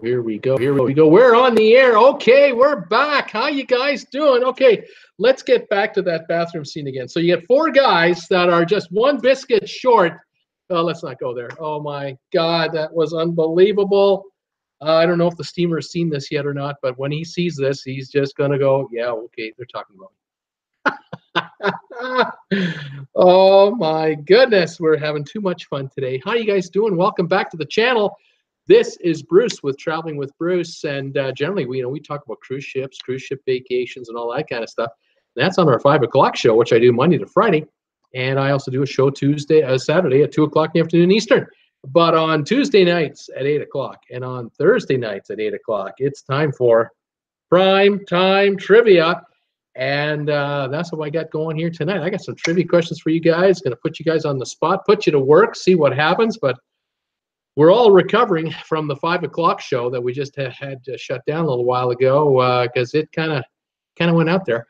Here we go. We're on the air. Okay, we're back. How you guys doing? Okay, let's get back to that bathroom scene again. So you get four guys that are just one biscuit short. Oh, let's not go there. Oh my God, that was unbelievable. I don't know if the steamer has seen this yet or not, but when he sees this, he's just gonna go, yeah, okay, they're talking about me. Oh my goodness, we're having too much fun today. How you guys doing? Welcome back to the channel. This is Bruce with Traveling with Bruce, and generally we talk about cruise ships, cruise ship vacations, and all that kind of stuff. And that's on our 5 o'clock show, which I do Monday to Friday, and I also do a show Saturday at 2 o'clock in the afternoon Eastern. But on Tuesday nights at 8 o'clock and on Thursday nights at 8 o'clock, it's time for prime time trivia. And that's what I got going here tonight. I got some trivia questions for you guys. Going to put you guys on the spot, put you to work, see what happens. But we're all recovering from the 5 o'clock show that we just had to shut down a little while ago because it kind of went out there.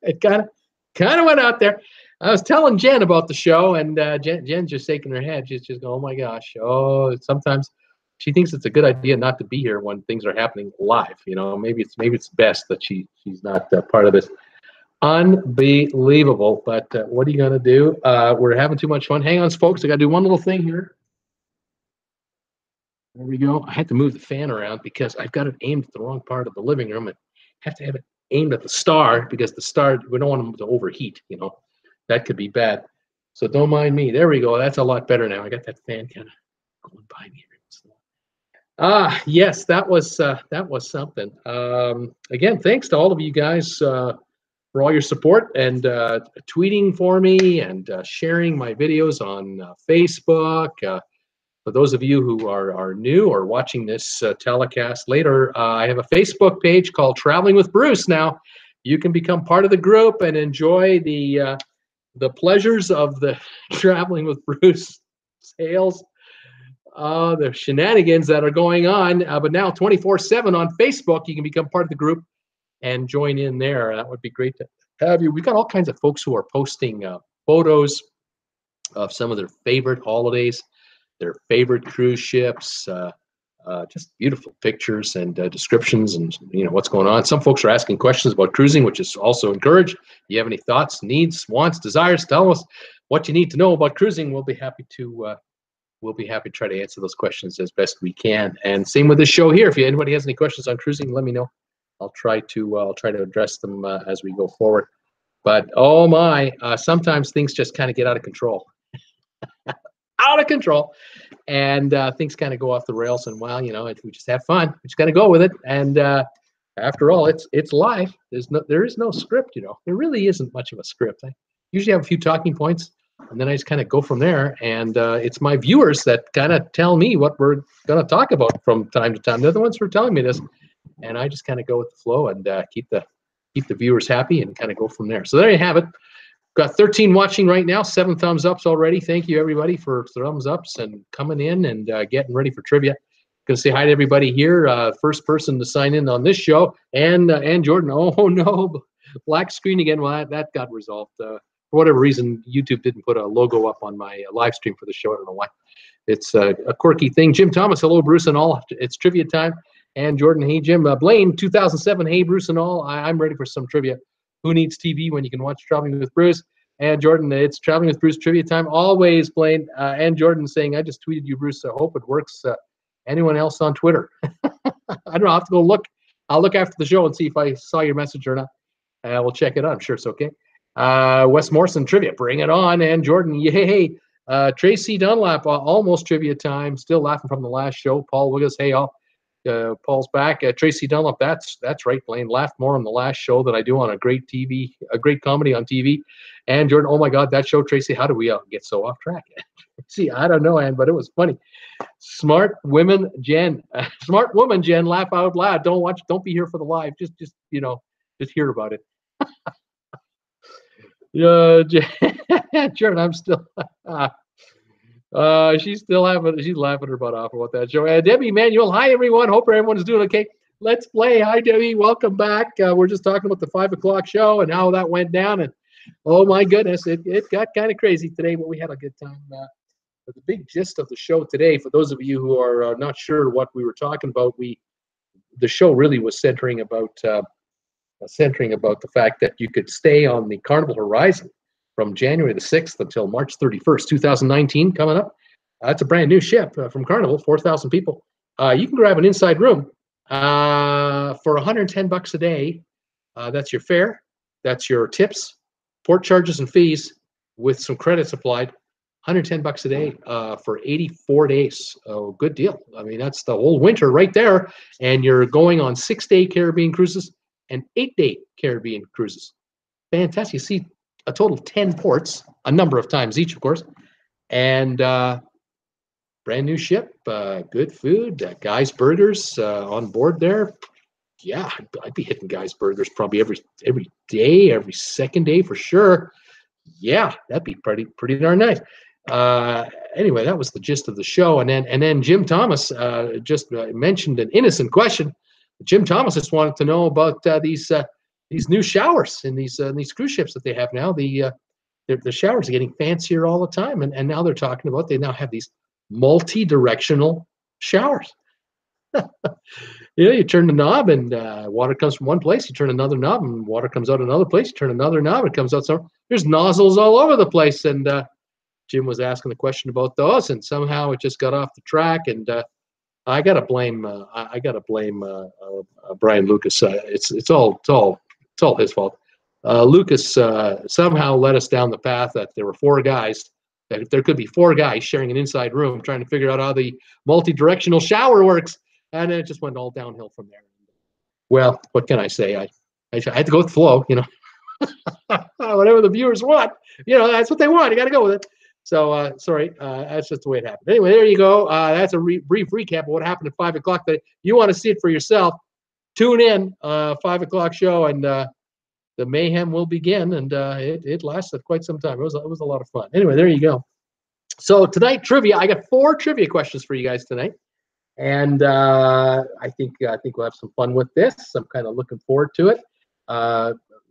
It kind of went out there. I was telling Jen about the show, and Jen's just shaking her head. She's just going, "Oh my gosh!" Oh, sometimes she thinks it's a good idea not to be here when things are happening live. You know, maybe it's best that she's not part of this. Unbelievable, but what are you gonna do? We're having too much fun. Hang on, folks. I gotta do one little thing here. There we go. I had to move the fan around because I've got it aimed at the wrong part of the living room. I have to have it aimed at the star because the star, we don't want them to overheat. You know, that could be bad. So don't mind me. There we go. That's a lot better now. I got that fan kind of going by me. Yes, that was something. Again, thanks to all of you guys for all your support and tweeting for me and sharing my videos on Facebook. For those of you who are new or watching this telecast later, I have a Facebook page called Traveling with Bruce. Now, you can become part of the group and enjoy the pleasures of the Traveling with Bruce sales. The shenanigans that are going on, but now 24/7 on Facebook, you can become part of the group and join in there. That would be great to have you. We've got all kinds of folks who are posting photos of some of their favorite holidays, their favorite cruise ships, just beautiful pictures and descriptions and what's going on. Some folks are asking questions about cruising, which is also encouraged. If you have any thoughts, needs, wants, desires, tell us what you need to know about cruising. We'll be happy to try to answer those questions as best we can. And same with this show here. If anybody has any questions on cruising, let me know. I'll try to address them as we go forward. But oh my, sometimes things just kind of get out of control. Out of control, and things kind of go off the rails. And well, we just have fun. We just got to go with it. And after all, it's live. There is no script. There really isn't much of a script. I usually have a few talking points, and then I just kind of go from there. And it's my viewers that kind of tell me what we're going to talk about from time to time. They're the ones who are telling me this, and I just kind of go with the flow and keep the viewers happy and kind of go from there. So there you have it. Got 13 watching right now, 7 thumbs ups already. Thank you, everybody, for thumbs ups and coming in and getting ready for trivia. Going to say hi to everybody here. First person to sign in on this show, and Jordan. Oh, no, black screen again. Well, that got resolved. For whatever reason, YouTube didn't put a logo up on my live stream for the show. I don't know why. It's a quirky thing. Jim Thomas, hello, Bruce and all. It's trivia time. And Jordan, hey, Jim. Blaine, 2007, hey, Bruce and all. I'm ready for some trivia. Who needs TV when you can watch Traveling with Bruce? And Jordan, it's Traveling with Bruce trivia time. Always, Blaine. And Jordan saying, I just tweeted you, Bruce. I hope it works. Anyone else on Twitter? I don't know. I'll have to go look. I'll look after the show and see if I saw your message or not. We'll check it out. I'm sure it's okay. Wes Morrison trivia. Bring it on. And Jordan, yay. Tracy Dunlap, almost trivia time. Still laughing from the last show. Paul Wiggles, hey, all. Paul's back. Tracy Dunlop, that's right, Blaine. Laughed more on the last show than I do on a great comedy on TV. And Jordan, oh my God, that show, Tracy, how do we get so off track? See, I don't know, Ann, but it was funny. Smart woman Jen, laugh out loud. Don't be here for the live. Just hear about it. Jordan, I'm still. She's laughing her butt off about that show. Debbie Manuel, hi everyone. Hope everyone is doing okay. Let's play. Hi Debbie, welcome back. We're just talking about the 5 o'clock show and how that went down. And oh my goodness, it got kind of crazy today, but we had a good time. But the big gist of the show today, for those of you who are not sure what we were talking about, the show really was centering about the fact that you could stay on the Carnival Horizon from January the 6th until March 31st, 2019, coming up. That's a brand new ship from Carnival, 4,000 people. You can grab an inside room for $110 a day. That's your fare, that's your tips, port charges and fees with some credits applied. $110 a day for 84 days. Oh, good deal. I mean, that's the whole winter right there. And you're going on 6-day Caribbean cruises and 8-day Caribbean cruises. Fantastic. You see a total of 10 ports, a number of times each, of course. And brand new ship, good food, Guy's Burgers on board there. Yeah, I'd be hitting Guy's Burgers probably every day, every second day for sure. Yeah, that'd be pretty darn nice. Anyway, that was the gist of the show, and then Jim Thomas just mentioned an innocent question. Jim Thomas just wanted to know about these new showers in these cruise ships that they have now. The showers are getting fancier all the time, and now they're talking about they now have these multi-directional showers. You turn the knob and water comes from one place. You turn another knob and water comes out another place. You turn another knob, it comes out somewhere. There's nozzles all over the place. And Jim was asking the question about those, and somehow it just got off the track. And I gotta blame Brian Lucas. It's all his fault. Lucas somehow led us down the path that there were 4 guys. That there could be 4 guys sharing an inside room trying to figure out how the multi-directional shower works. And it just went all downhill from there. Well, what can I say? I had to go with the flow, whatever the viewers want, that's what they want. You got to go with it. So, sorry, that's just the way it happened. Anyway, there you go. That's a brief recap of what happened at 5 o'clock. But you want to see it for yourself, tune in, 5 o'clock show, and the mayhem will begin. And it lasted quite some time. It was a lot of fun. Anyway, there you go. So tonight, trivia. I got 4 trivia questions for you guys tonight. And I think we'll have some fun with this. I'm kind of looking forward to it.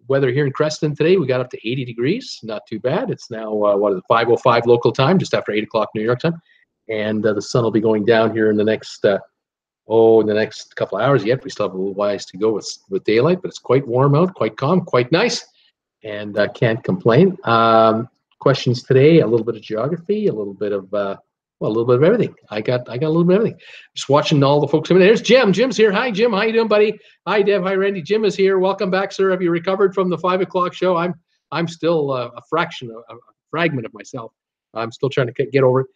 Weather here in Creston today, we got up to 80 degrees. Not too bad. It's now 5:05 local time, just after 8 o'clock New York time, and the sun will be going down here in the next couple of hours. Yet we still have a little ways to go with daylight, but it's quite warm out, quite calm, quite nice, and can't complain. Questions today: a little bit of geography, a little bit of a little bit of everything. I got a little bit of everything. Just watching all the folks coming in. There's Jim. Jim's here. Hi, Jim. How you doing, buddy? Hi, Deb. Hi, Randy. Jim is here. Welcome back, sir. Have you recovered from the 5 o'clock show? I'm still a fragment of myself. I'm still trying to get over it.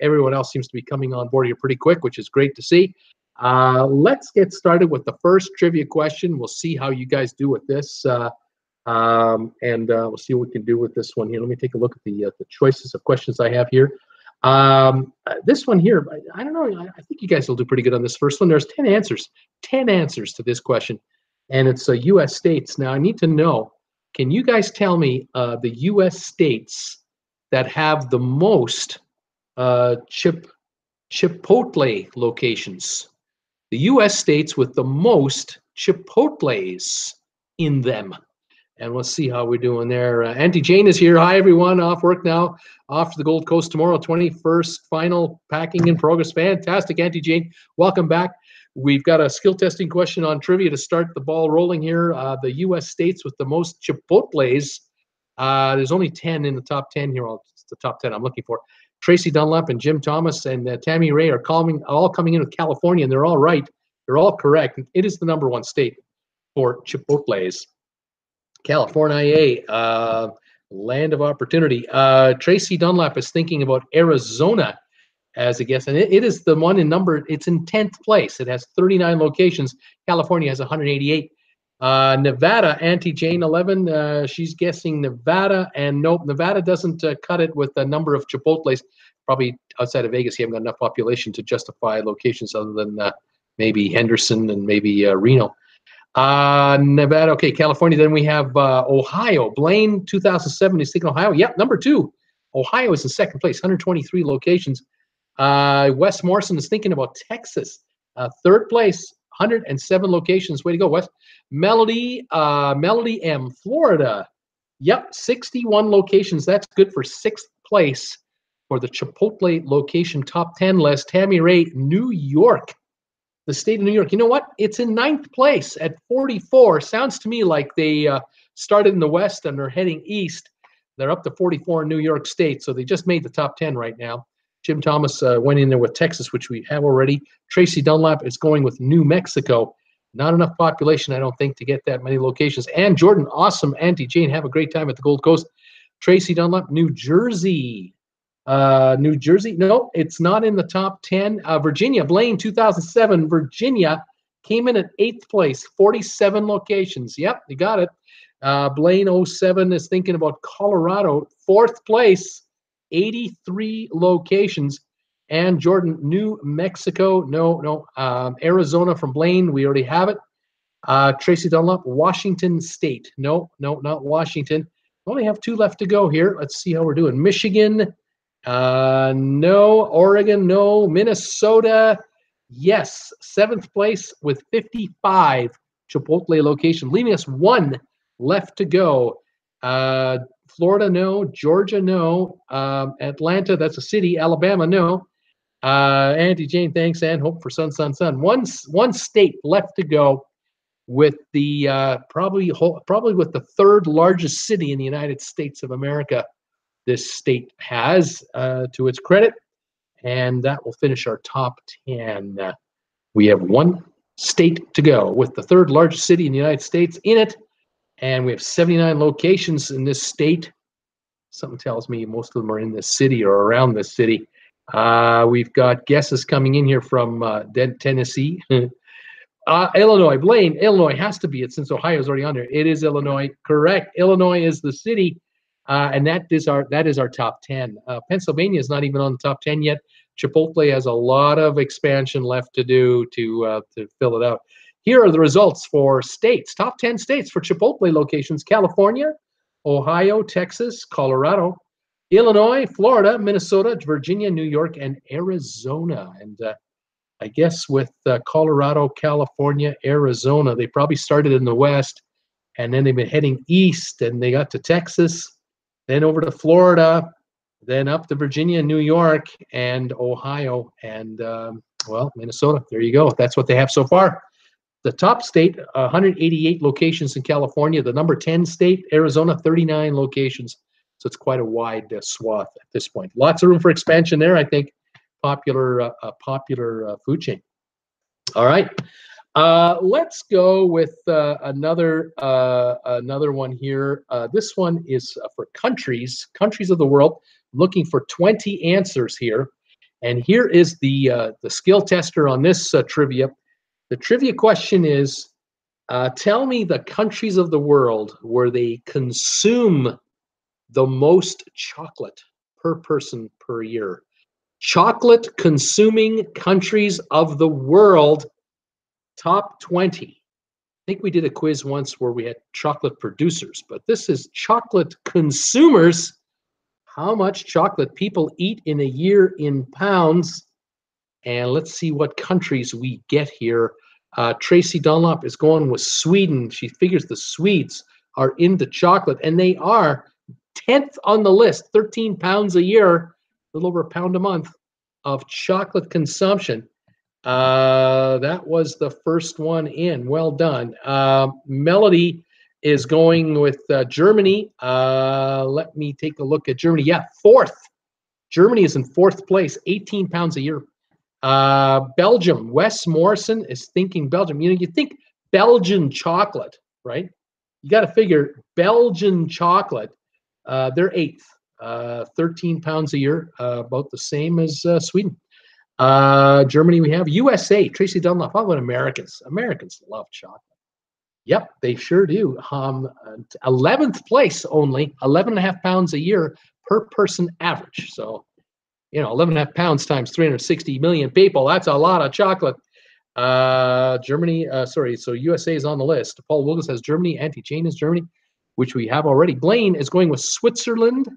Everyone else seems to be coming on board here pretty quick, which is great to see. Let's get started with the first trivia question. We'll see how you guys do with this, and we'll see what we can do with this one here. Let me take a look at the choices of questions I have here. This one here, I don't know. I think you guys will do pretty good on this first one. There's 10 answers to this question, and it's U.S. states. Now, I need to know, can you guys tell me the U.S. states that have the most Chipotle locations? The U.S. states with the most Chipotles in them. And we'll see how we're doing there. Auntie Jane is here. Hi, everyone. Off work now. Off to the Gold Coast tomorrow. 21st final packing in progress. Fantastic, Auntie Jane. Welcome back. We've got a skill testing question on trivia to start the ball rolling here. The U.S. states with the most Chipotles. There's only 10 in the top 10 here. It's the top 10 I'm looking for. Tracy Dunlap and Jim Thomas and Tammy Ray are all coming in with California, and they're all right. They're all correct. It is the #1 state for Chipotles. California, land of opportunity. Tracy Dunlap is thinking about Arizona as a guess, and it is the one in number. It's in 10th place. It has 39 locations. California has 188. Nevada, Auntie Jane 11. She's guessing Nevada, and nope, Nevada doesn't cut it with the number of Chipotles. Probably outside of Vegas, you haven't got enough population to justify locations other than maybe Henderson and maybe Reno. Nevada, okay, California. Then we have Ohio. Blaine, 2007, is thinking Ohio. Yep, #2. Ohio is in 2nd place, 123 locations. Wes Morrison is thinking about Texas. 3rd place, 107 locations. Way to go, Wes. Melody M, Florida. Yep, 61 locations. That's good for 6th place. for the Chipotle location top 10 list. Tammy Ray, New York, the state of New York. You know what? It's in 9th place at 44. Sounds to me like they started in the West and are heading east. They're up to 44 in New York State, so they just made the top 10 right now. Jim Thomas went in there with Texas, which we have already. Tracy Dunlap is going with New Mexico. Not enough population, I don't think, to get that many locations. And Jordan, awesome. Auntie Jane, have a great time at the Gold Coast. Tracy Dunlap, New Jersey. New Jersey, no, it's not in the top 10. Virginia, Blaine, 2007. Virginia came in at 8th place, 47 locations. Yep, you got it. Blaine 07 is thinking about Colorado, 4th place, 83 locations. And Jordan, New Mexico, no. Arizona from Blaine, we already have it. Tracy Dunlop, Washington State. No, not Washington. We only have 2 left to go here. Let's see how we're doing. Michigan, no. Oregon, no. Minnesota, yes. 7th place with 55 Chipotle locations, leaving us 1 left to go. Florida, no. Georgia, no. Atlanta, that's a city. Alabama, no. Auntie Jane, thanks, and hope for sun. One state left to go with the probably with the 3rd largest city in the United States of America. This state has, to its credit, and that will finish our top 10. We have 1 state to go with the 3rd largest city in the United States in it, and we have 79 locations in this state. Something tells me most of them are in this city or around this city. We've got guesses coming in here from Tennessee. Illinois, Blaine, Illinois has to be it since Ohio's already on there. It is Illinois, correct. Illinois is the city, and that is our top 10. Pennsylvania is not even on the top 10 yet. Chipotle has a lot of expansion left to do to fill it out. Here are the results for states, top 10 states for Chipotle locations: California, Ohio, Texas, Colorado, Illinois, Florida, Minnesota, Virginia, New York, and Arizona. And I guess with Colorado, California, Arizona, they probably started in the West, and then they've been heading east, and they got to Texas, then over to Florida, then up to Virginia, New York, and Ohio, and, well, Minnesota. There you go. That's what they have so far. The top state, 188 locations in California. The number 10 state, Arizona, 39 locations. So it's quite a wide swath at this point. Lots of room for expansion there, I think. Popular food chain. All right, let's go with another one here. This one is for countries of the world. I'm looking for 20 answers here, and here is the skill tester on this trivia. The trivia question is: tell me the countries of the world where they consume the most chocolate per person per year. Chocolate consuming countries of the world, top 20. I think we did a quiz once where we had chocolate producers, but this is chocolate consumers. How much chocolate people eat in a year in pounds. And let's see what countries we get here. Tracy Dunlop is going with Sweden. She figures the Swedes are into chocolate, and they are 10th on the list, 13 pounds a year, a little over a pound a month of chocolate consumption. That was the first one in. Well done. Melody is going with Germany. Let me take a look at Germany. Yeah, 4th. Germany is in 4th place, 18 pounds a year. Belgium, Wes Morrison is thinking Belgium. You know, you think Belgian chocolate, right? You got to figure Belgian chocolate. They're 8th, 13 pounds a year, about the same as Sweden. Germany we have. USA, Tracy Dunlop. How about Americans? Americans love chocolate. Yep, they sure do. 11th place only, 11.5 pounds a year per person average. So, you know, 11.5 pounds times 360 million people, that's a lot of chocolate. Germany, so USA is on the list. Paul Wilkes has Germany. Auntie Jane is Germany, which we have already. Blaine is going with Switzerland.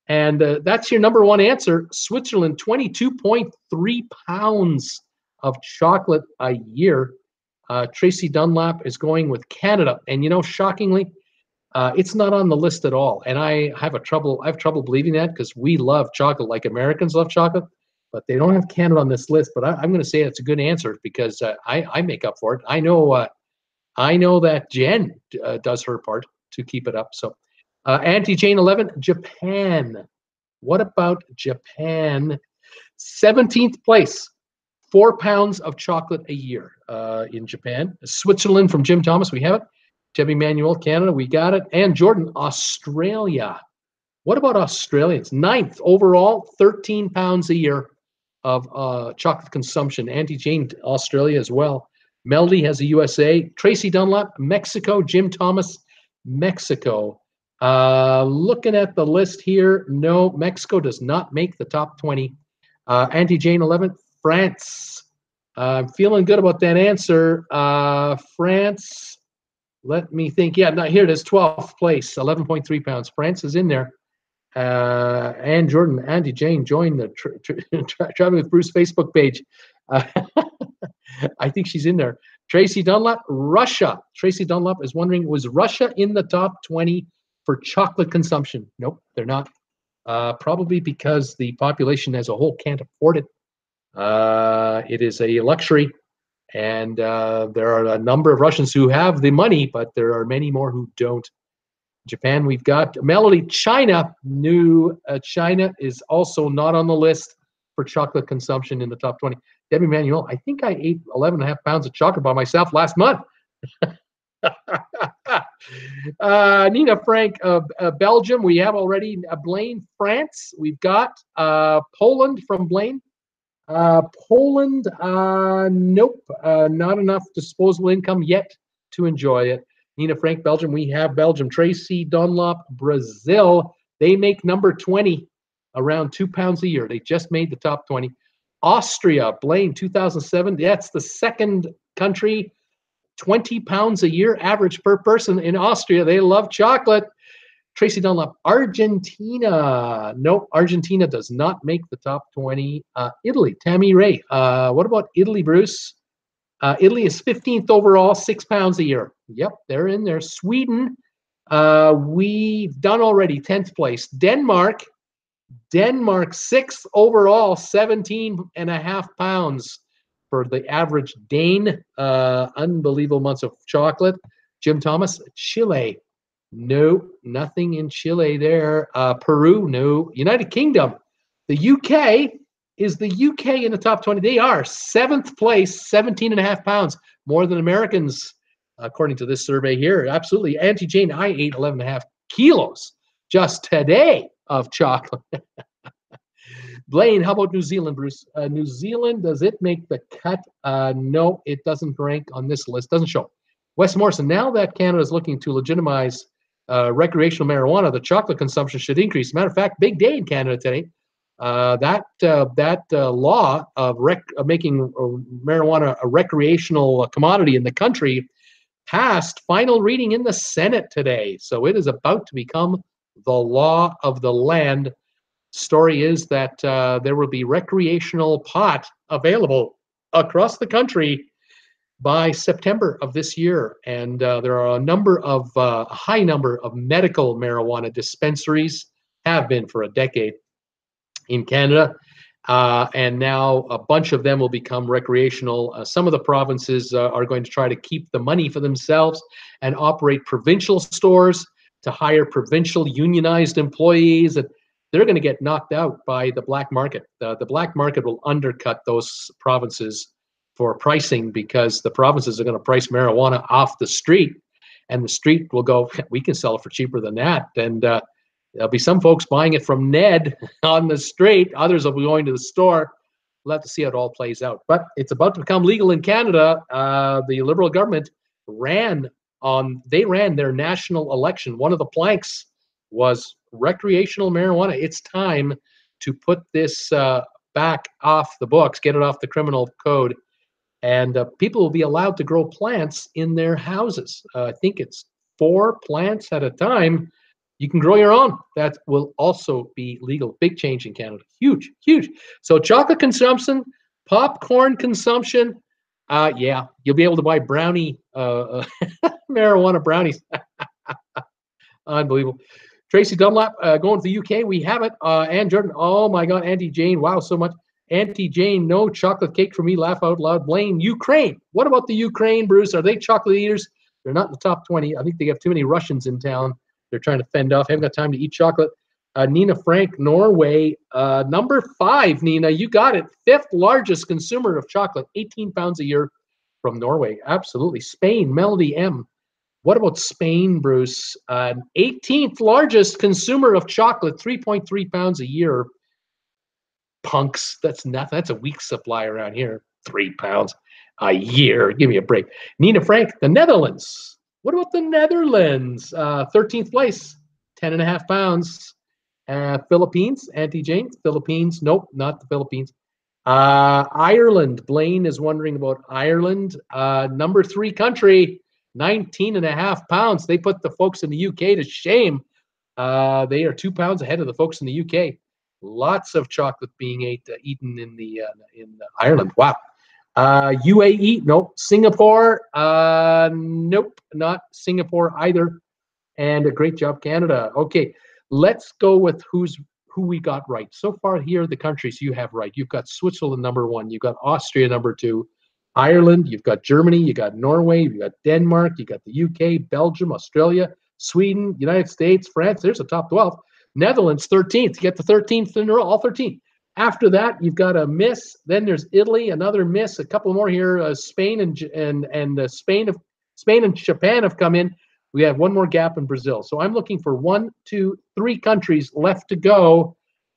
And that's your number one answer. Switzerland, 22.3 pounds of chocolate a year. Tracy Dunlap is going with Canada. And, you know, shockingly, It's not on the list at all, and I have trouble believing that because we love chocolate like Americans love chocolate, but they don't have Canada on this list. But I'm going to say that's a good answer because I make up for it. I know that Jen does her part to keep it up. So, Auntie Jane 11, Japan. What about Japan? 17th place, 4 pounds of chocolate a year in Japan. Switzerland from Jim Thomas, we have it. Debbie Manuel, Canada, we got it. And Jordan, Australia. What about Australians? 9th overall, 13 pounds a year of chocolate consumption. Auntie Jane, Australia as well. Melody has the USA. Tracy Dunlap, Mexico. Jim Thomas, Mexico. Looking at the list here, no, Mexico does not make the top 20. Auntie Jane 11, France. I'm feeling good about that answer. France, let me think. Yeah, no, here it is, 12th place, 11.3 pounds. France is in there. And Jordan, Auntie Jane joined the Traveling with Bruce Facebook page. I think she's in there. Tracy Dunlap, Russia. Tracy Dunlap is wondering, was Russia in the top 20 for chocolate consumption? Nope, they're not. Probably because the population as a whole can't afford it. It is a luxury, and there are a number of Russians who have the money, but there are many more who don't. Japan, we've got Melody. China, China is also not on the list for chocolate consumption in the top 20. Debbie Manuel, I think I ate 11.5 pounds of chocolate by myself last month. Nina Frank, Belgium, we have already. Blaine, France, we've got Poland from Blaine. Poland, nope, not enough disposable income yet to enjoy it. Nina Frank, Belgium, we have Belgium. Tracy Dunlop, Brazil, they make number 20, around 2 pounds a year. They just made the top 20. Austria, Blaine, 2007, that's the second country, 20 pounds a year average per person in Austria. They love chocolate. Tracy Dunlop, Argentina. No, Argentina does not make the top 20. Italy, Tammy Ray. What about Italy, Bruce? Italy is 15th overall, 6 pounds a year. Yep, they're in there. Sweden, we've done already, 10th place. Denmark, 6th overall, 17.5 pounds for the average Dane. Unbelievable amounts of chocolate. Jim Thomas, Chile. No, nothing in Chile there. Peru, no. United Kingdom. The UK is the UK in the top 20. They are 7th place, 17.5 pounds, more than Americans, according to this survey here. Absolutely. Auntie Jane, I ate 11.5 kilos just today of chocolate. Blaine, how about New Zealand, Bruce? New Zealand, does it make the cut? No, it doesn't rank on this list. Doesn't show. Wes Morrison, now that Canada is looking to legitimize recreational marijuana, the chocolate consumption should increase. Matter of fact, big day in Canada today. That law of making marijuana a recreational commodity in the country passed final reading in the Senate today. So it is about to become the law of the land. Story is that there will be recreational pot available across the country by September of this year, and there are a high number of medical marijuana dispensaries, have been for a decade in Canada, and now a bunch of them will become recreational. Some of the provinces are going to try to keep the money for themselves and operate provincial stores to hire provincial unionized employees. And they're going to get knocked out by the black market. The black market will undercut those provinces for pricing because the provinces are going to price marijuana off the street, and the street will go, we can sell it for cheaper than that. And there'll be some folks buying it from Ned on the street. Others will be going to the store. We'll have to see how it all plays out. But it's about to become legal in Canada. The Liberal government ran their national election. One of the planks was recreational marijuana. It's time to put this back off the books, get it off the criminal code. And people will be allowed to grow plants in their houses. I think it's 4 plants at a time. You can grow your own. That will also be legal. Big change in Canada. Huge, huge. So chocolate consumption, popcorn consumption. Yeah, you'll be able to buy brownie, marijuana brownies. Unbelievable. Tracy Dunlap going to the UK. We have it. Ann Jordan. Oh my God. Auntie Jane. Wow, so much. Auntie Jane, no chocolate cake for me. Laugh out loud. Blaine, Ukraine. What about the Ukraine, Bruce? Are they chocolate eaters? They're not in the top 20. I think they have too many Russians in town. They're trying to fend off. Haven't got time to eat chocolate. Nina Frank, Norway. Number 5, Nina. You got it. 5th largest consumer of chocolate. 18 pounds a year from Norway. Absolutely. Spain, Melody M. What about Spain, Bruce? 18th largest consumer of chocolate, 3.3 pounds a year. Punks, that's nothing. That's a weak supply around here. 3 pounds a year. Give me a break. Nina Frank, the Netherlands. What about the Netherlands? 13th place, 10.5 pounds. Philippines, Auntie Jane, Philippines. Nope, not the Philippines. Ireland. Blaine is wondering about Ireland. Number 3 country. 19.5 pounds. They put the folks in the UK to shame. They are 2 pounds ahead of the folks in the UK. Lots of chocolate being eaten in Ireland. Wow. UAE, nope. Singapore, nope, not Singapore either. And a great job, Canada. Okay, let's go with who we got right. So far here, the countries you have right. You've got Switzerland number 1. You've got Austria number 2. Ireland, you've got Germany, you got Norway, you got Denmark, you got the UK, Belgium, Australia, Sweden, United States, France. There's a top 12. Netherlands, 13th. You get the 13th in a row, all 13. After that, you've got a miss. Then there's Italy, another miss. A couple more here. Spain and Japan have come in. We have one more gap in Brazil. So I'm looking for 1, 2, 3 countries left to go,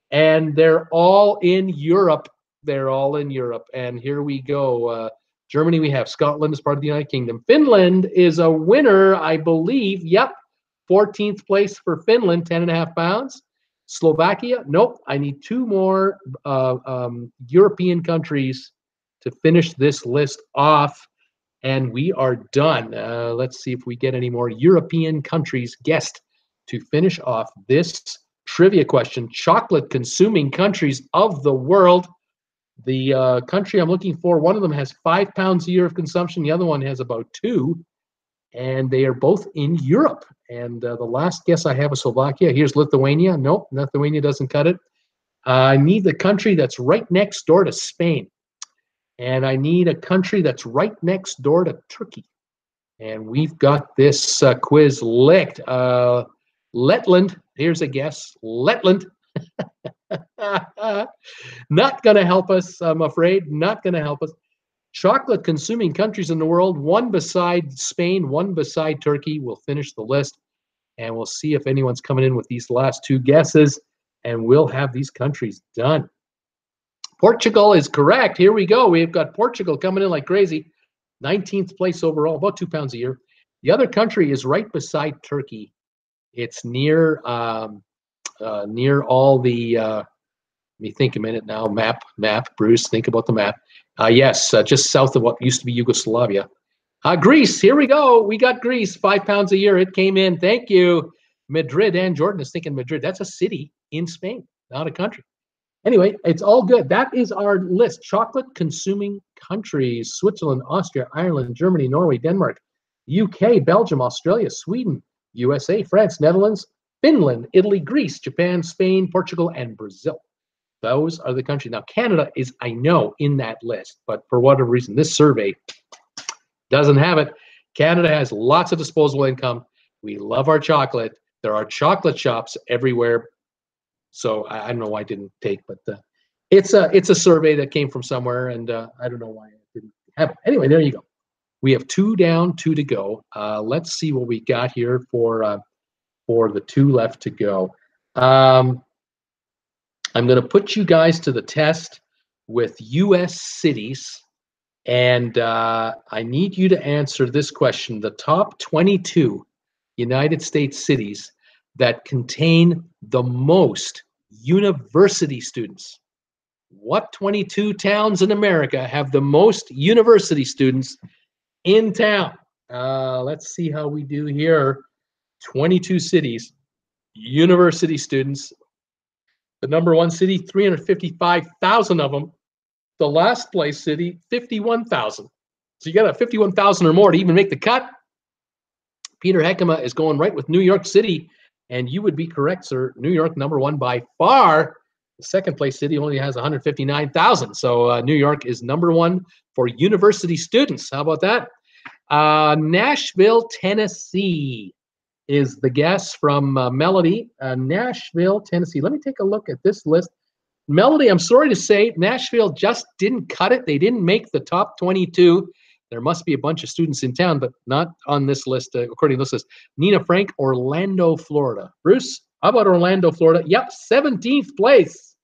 and they're all in Europe. They're all in Europe. And here we go. Germany, we have Scotland as part of the United Kingdom. Finland is a winner, I believe. Yep. 14th place for Finland, 10.5 pounds. Slovakia, nope. I need 2 more European countries to finish this list off, and we are done. Let's see if we get any more European countries guessed to finish off this trivia question. Chocolate consuming countries of the world. The country I'm looking for, one of them has 5 pounds a year of consumption. The other one has about 2. And they are both in Europe. And the last guess I have is Slovakia. Here's Lithuania. Nope, Lithuania doesn't cut it. I need the country that's right next door to Spain. And I need a country that's right next door to Turkey. And we've got this quiz licked. Letland, here's a guess. Letland. Not going to help us, I'm afraid. Not going to help us. Chocolate consuming countries in the world, 1 beside Spain, 1 beside Turkey. We'll finish the list, and we'll see if anyone's coming in with these last 2 guesses, and we'll have these countries done. Portugal is correct. Here we go. We've got Portugal coming in like crazy. 19th place overall, about 2 pounds a year. The other country is right beside Turkey. It's near all the, let me think a minute now. Map, Bruce, think about the map. Yes, just south of what used to be Yugoslavia. Greece, here we go. We got Greece, 5 pounds a year. It came in. Thank you. Madrid, and Jordan is thinking Madrid. That's a city in Spain, not a country. Anyway, it's all good. That is our list. Chocolate consuming countries: Switzerland, Austria, Ireland, Germany, Norway, Denmark, UK, Belgium, Australia, Sweden, USA, France, Netherlands, Finland, Italy, Greece, Japan, Spain, Portugal, and Brazil. Those are the countries. Now, Canada is, I know, in that list, but for whatever reason, this survey doesn't have it. Canada has lots of disposable income. We love our chocolate. There are chocolate shops everywhere. So I don't know why I didn't take, but it's a survey that came from somewhere, and I don't know why I didn't have it. Anyway, there you go. We have 2 down, 2 to go. Let's see what we got here for the 2 left to go. I'm going to put you guys to the test with U.S. cities, and I need you to answer this question. The top 22 United States cities that contain the most university students. What 22 towns in America have the most university students in town? Let's see how we do here. 22 cities, university students. The number 1 city, 355,000 of them. The last place city, 51,000. So you got a 51,000 or more to even make the cut. Peter Heckema is going right with New York City, and you would be correct, sir. New York, #1 by far. The second place city only has 159,000. So New York is #1 for university students. How about that? Nashville, Tennessee is the guess from Melody. Nashville, Tennessee. Let me take a look at this list. Melody, I'm sorry to say, Nashville just didn't cut it. They didn't make the top 22. There must be a bunch of students in town, but not on this list, according to this list. Nina Frank, Orlando, Florida. Bruce, how about Orlando, Florida? Yep, 17th place.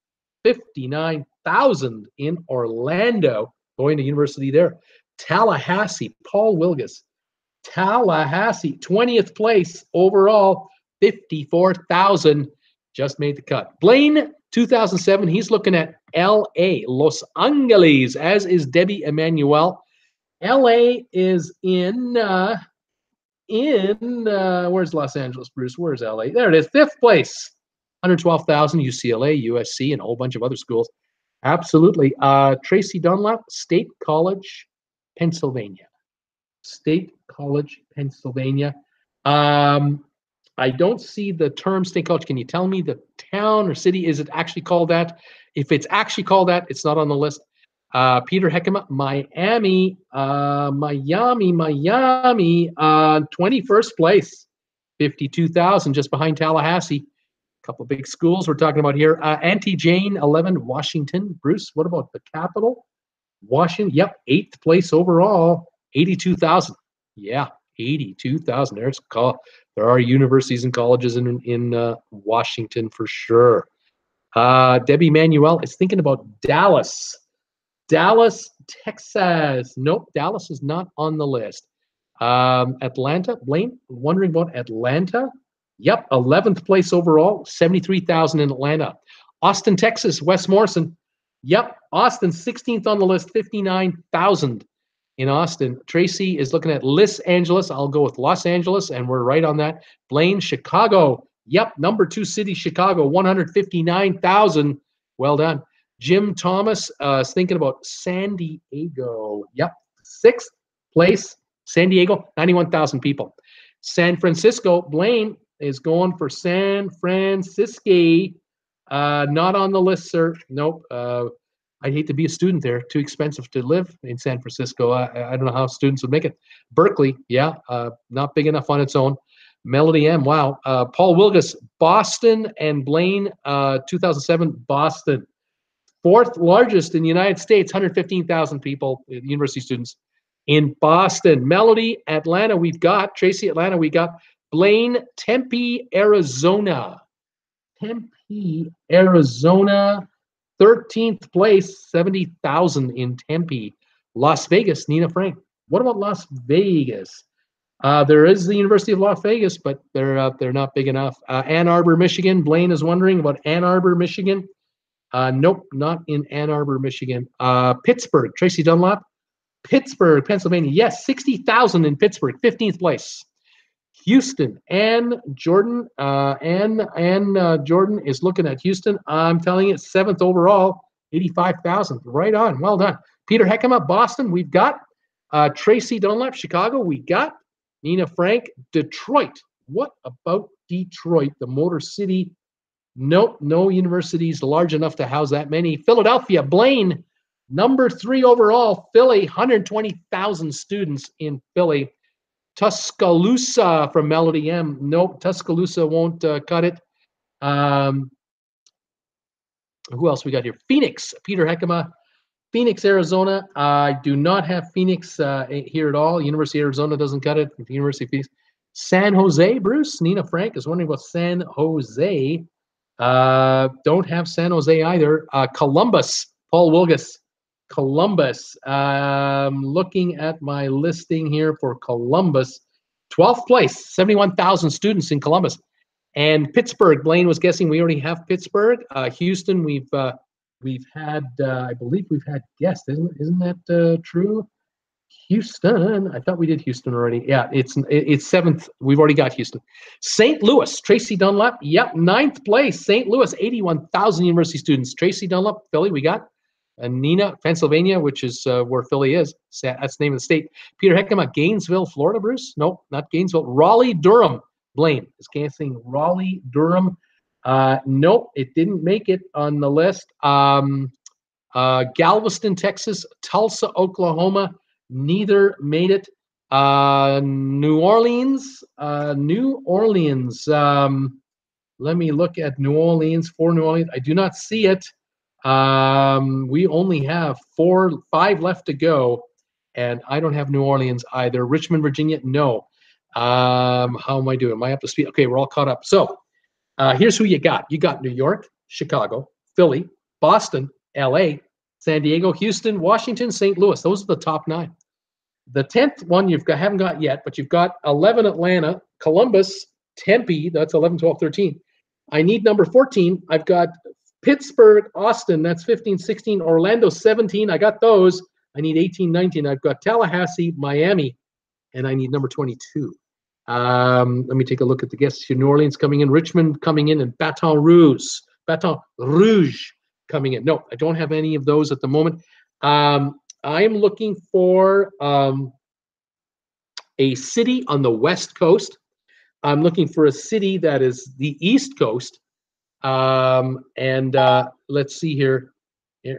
59,000 in Orlando, going to university there. Tallahassee, Paul Wilgus. Tallahassee, 20th place overall, 54,000. Just made the cut. Blaine, 2007, he's looking at L.A., Los Angeles, as is Debbie Emanuel. L.A. is in where's Los Angeles, Bruce? Where's L.A.? There it is, 5th place. 112,000, UCLA, USC, and a whole bunch of other schools. Absolutely. Tracy Dunlap, State College, Pennsylvania. State College, Pennsylvania. I don't see the term State College. Can you tell me the town or city? Is it actually called that? If it's actually called that, it's not on the list. Peter Heckema, Miami, 21st place, 52,000, just behind Tallahassee. A couple of big schools we're talking about here. Auntie Jane, 11, Washington. Bruce, what about the capital? Washington, yep, 8th place overall, 82,000. Yeah, 82,000. There are universities and colleges in Washington for sure. Debbie Manuel is thinking about Dallas. Dallas, Texas. Nope, Dallas is not on the list. Atlanta, Blaine, wondering about Atlanta? Yep, 11th place overall, 73,000 in Atlanta. Austin, Texas, Wes Morrison. Yep, Austin, 16th on the list, 59,000 in Austin. Tracy is looking at Los Angeles. I'll go with Los Angeles, and we're right on that. Blaine, Chicago. Yep, #2 city, Chicago, 159,000. Well done. Jim Thomas is thinking about San Diego. Yep, 6th place, San Diego, 91,000 people. San Francisco, Blaine is going for San Francisco. Not on the list, sir. Nope. I'd hate to be a student there. Too expensive to live in San Francisco. I don't know how students would make it. Berkeley, yeah, not big enough on its own. Melody M, wow. Paul Wilgus, Boston and Blaine, 2007, Boston. 4th largest in the United States, 115,000 people, university students in Boston. Melody, Atlanta, we've got. Tracy, Atlanta, we got. Blaine, Tempe, Arizona. Tempe, Arizona, 13th place, 70,000 in Tempe. Las Vegas, Nina Frank. What about Las Vegas? There is the University of Las Vegas, but they're not big enough. Ann Arbor, Michigan. Blaine is wondering about Ann Arbor, Michigan. Nope, not in Ann Arbor, Michigan. Pittsburgh, Tracy Dunlap. Pittsburgh, Pennsylvania. Yes, 60,000 in Pittsburgh, 15th place. Houston, Ann Jordan. Jordan is looking at Houston. I'm telling you, 7th overall, 85,000. Right on. Well done. Peter Heckema, Boston, we've got. Tracy Dunlap, Chicago, we got. Nina Frank, Detroit. What about Detroit, the Motor City? Nope, no universities large enough to house that many. Philadelphia, Blaine, #3 overall. Philly, 120,000 students in Philly. Tuscaloosa from Melody M. Nope, Tuscaloosa won't cut it. Who else we got here? Phoenix, Peter Heckema. Phoenix, Arizona. I do not have Phoenix here at all. University of Arizona doesn't cut it. University of Phoenix. San Jose, Bruce. Nina Frank is wondering about San Jose. Don't have San Jose either. Columbus, Paul Wilgus. Columbus. Looking at my listing here for Columbus. 12th place, 71,000 students in Columbus. And Pittsburgh, Blaine was guessing we already have Pittsburgh. Houston, we've had, I believe we've had guests. Isn't that true? Houston, I thought we did Houston already. Yeah, it's 7th. We've already got Houston. St. Louis, Tracy Dunlap. Yep, 9th place. St. Louis, 81,000 university students. Tracy Dunlap, Philly, we got. Nina, Pennsylvania, which is where Philly is. That's the name of the state. Peter Heckema, Gainesville, Florida, Bruce? No, not Gainesville. Raleigh, Durham. Blaine is guessing Raleigh, Durham. Nope, it didn't make it on the list. Galveston, Texas, Tulsa, Oklahoma. Neither made it. New Orleans. New Orleans. Let me look at New Orleans. For New Orleans, I do not see it. We only have 5 left to go, and I don't have New Orleans either. Richmond, Virginia, no. How am I doing? Am I up to speed? Okay, we're all caught up. So here's who you got. You got New York, Chicago, Philly, Boston, LA, San Diego, Houston, Washington, St. Louis. Those are the top 9. The 10th one haven't got yet, but you've got 11 Atlanta, Columbus, Tempe. That's 11, 12, 13. I need number 14. I've got Pittsburgh, Austin, that's 15, 16, Orlando, 17. I got those. I need 18, 19. I've got Tallahassee, Miami, and I need number 22. Let me take a look at the guests here. New Orleans coming in, Richmond coming in, and Baton Rouge coming in. No, I don't have any of those at the moment. I'm looking for a city on the West Coast. I'm looking for a city that is the East Coast. Let's see here.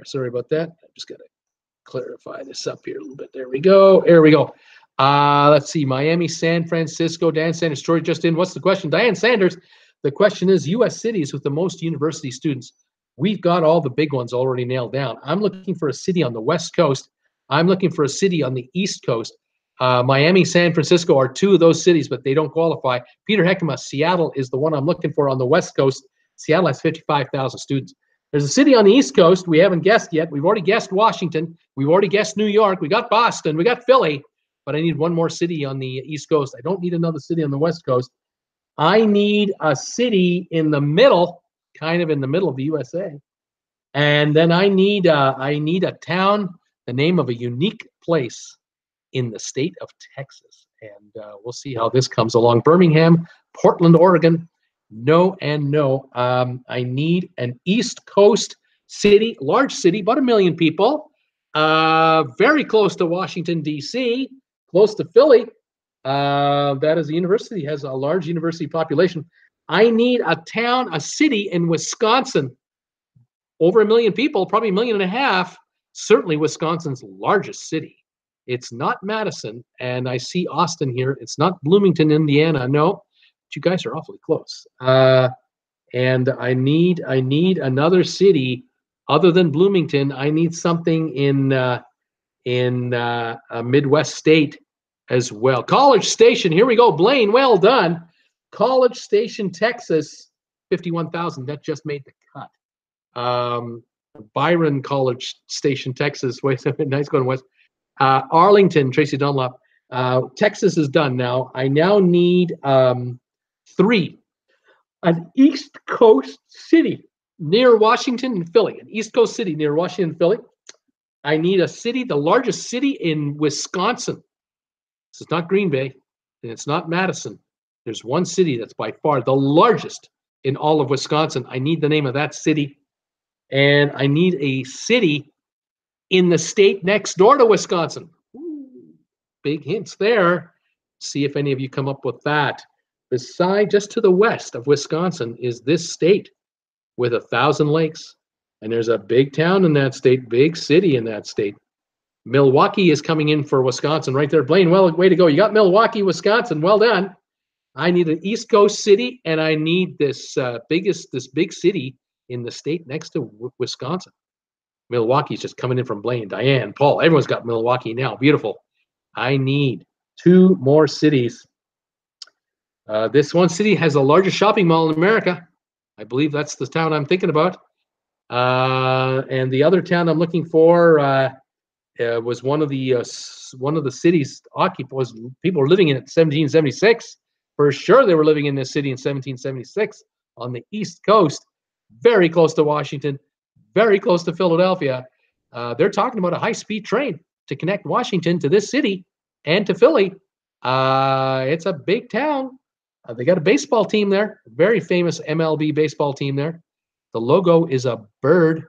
Sorry about that. I just got to clarify this up here a little bit. There we go. There we go. Let's see. Miami, San Francisco. Dan Sanders, story just in. What's the question? Diane Sanders. The question is U.S. cities with the most university students. We've got all the big ones already nailed down. I'm looking for a city on the West Coast. I'm looking for a city on the East Coast. Miami, San Francisco are 2 of those cities, but they don't qualify. Peter Heckema, Seattle is the one I'm looking for on the West Coast. Seattle has 55,000 students. There's a city on the East Coast we haven't guessed yet. We've already guessed Washington. We've already guessed New York. We got Boston. We got Philly. But I need one more city on the East Coast. I don't need another city on the West Coast. I need a city in the middle, kind of in the middle of the USA. And then I need a town, the name of a unique place in the state of Texas. And we'll see how this comes along. Birmingham, Portland, Oregon. No and no. I need an East Coast city, large city, about 1 million people. Very close to Washington, D.C., close to Philly. That is a university, has a large university population. I need a town, a city in Wisconsin. Over 1 million people, probably 1.5 million. Certainly Wisconsin's largest city. It's not Madison, and I see Austin here. It's not Bloomington, Indiana. No, but you guys are awfully close. And I need another city other than Bloomington. I need something in a Midwest state as well. College Station. Here we go. Blaine, well done. College Station, Texas. 51,000. That just made the cut. Byron, College Station, Texas. Wait a minute. Nice going west. Arlington, Tracy Dunlop. Texas is done now. I now need 3. An East Coast city near Washington and Philly. An East Coast city near Washington and Philly. I need a city, the largest city in Wisconsin. This is not Green Bay, and it's not Madison. There's one city that's by far the largest in all of Wisconsin. I need the name of that city. And I need a city in the state next door to Wisconsin. Ooh, big hints there. See if any of you come up with that. Beside, just to the west of Wisconsin is this state with 1,000 lakes. And there's a big town in that state, big city in that state. Milwaukee is coming in for Wisconsin right there. Blaine, well, way to go. You got Milwaukee, Wisconsin. Well done. I need an East Coast city, and I need this big city in the state next to Wisconsin. Milwaukee's just coming in from Blaine, Diane, Paul. Everyone's got Milwaukee now. Beautiful. I need 2 more cities. This one city has the largest shopping mall in America. I believe that's the town I'm thinking about. And the other town I'm looking for was one of the cities occupied. People were living in it in 1776. For sure, they were living in this city in 1776 on the East Coast, very close to Washington, very close to Philadelphia. They're talking about a high-speed train to connect Washington to this city and to Philly. It's a big town. They got a baseball team there, a very famous MLB baseball team there. The logo is a bird.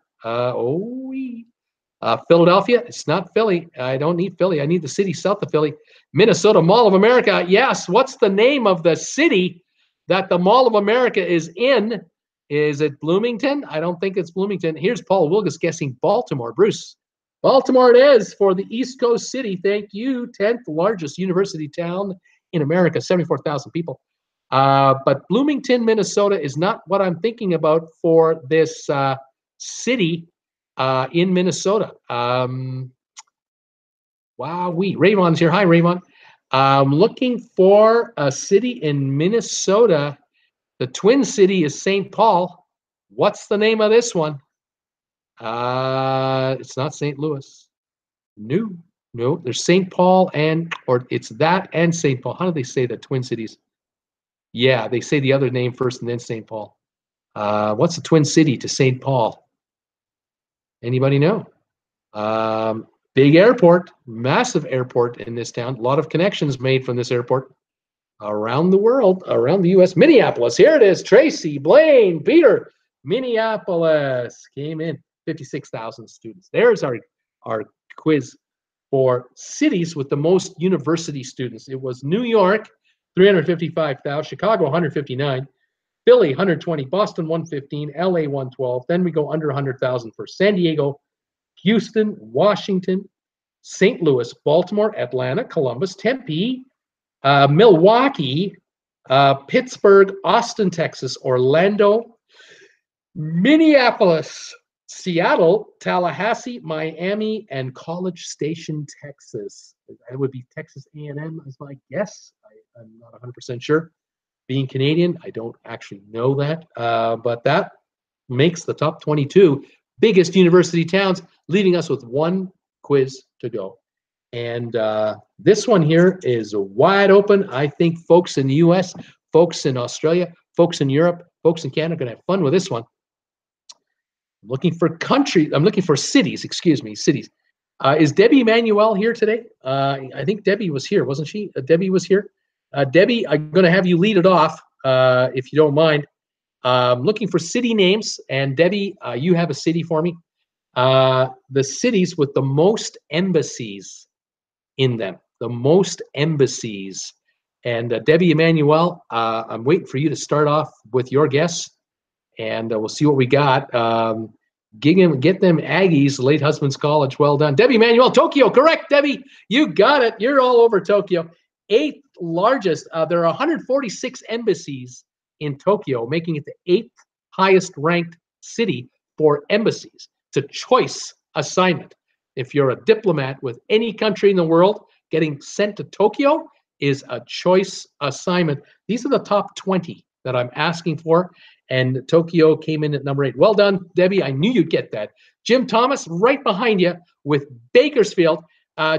Philadelphia, it's not Philly. I don't need Philly. I need the city south of Philly. Minnesota, Mall of America. Yes. What's the name of the city that the Mall of America is in? Is it Bloomington? I don't think it's Bloomington. Here's Paul Wilgus guessing Baltimore. Bruce. Baltimore it is for the East Coast city. Thank you. 10th largest university town in America, 74,000 people. But Bloomington, Minnesota is not what I'm thinking about for this city in Minnesota. Wowee. Raymond's here. Hi, Raymond. Looking for a city in Minnesota. The Twin City is St. Paul. What's the name of this one? It's not St. Louis. No. There's St. Paul or it's that and St. Paul. How do they say the Twin Cities? Yeah, they say the other name first and then St. Paul. What's the Twin City to St. Paul? Anybody know? Big airport, massive airport in this town. A lot of connections made from this airport around the world, around the U.S. Minneapolis, here it is. Tracy, Blaine, Peter. Minneapolis came in, 56,000 students. There's our quiz for cities with the most university students. It was New York, 355,000, Chicago, 159, Philly, 120, Boston, 115, LA, 112. Then we go under 100,000 for San Diego, Houston, Washington, St. Louis, Baltimore, Atlanta, Columbus, Tempe, Milwaukee, Pittsburgh, Austin, Texas, Orlando, Minneapolis, Seattle, Tallahassee, Miami, and College Station, Texas. That would be Texas A&M is my guess. I'm not 100% sure. Being Canadian, I don't actually know that, but that makes the top 22 biggest university towns, leaving us with one quiz to go. And this one here is wide open. I think folks in the US, folks in Australia, folks in Europe, folks in Canada are going to have fun with this one. I'm looking for cities, cities. Is Debbie Emanuel here today? I think Debbie was here, wasn't she? Debbie was here. Debbie, I'm going to have you lead it off, if you don't mind. Looking for city names, and Debbie, you have a city for me. The cities with the most embassies in them, the most embassies. And Debbie Emanuel, I'm waiting for you to start off with your guess, and we'll see what we got. Get them Aggies, late husband's college. Well done. Debbie Emanuel, Tokyo, correct, Debbie. You got it. You're all over Tokyo. 8th largest. There are 146 embassies in Tokyo, making it the 8th highest ranked city for embassies. It's a choice assignment. If you're a diplomat with any country in the world, getting sent to Tokyo is a choice assignment. These are the top 20 that I'm asking for, and Tokyo came in at number 8. Well done, Debbie. I knew you'd get that. Jim Thomas, right behind you with Bakersfield.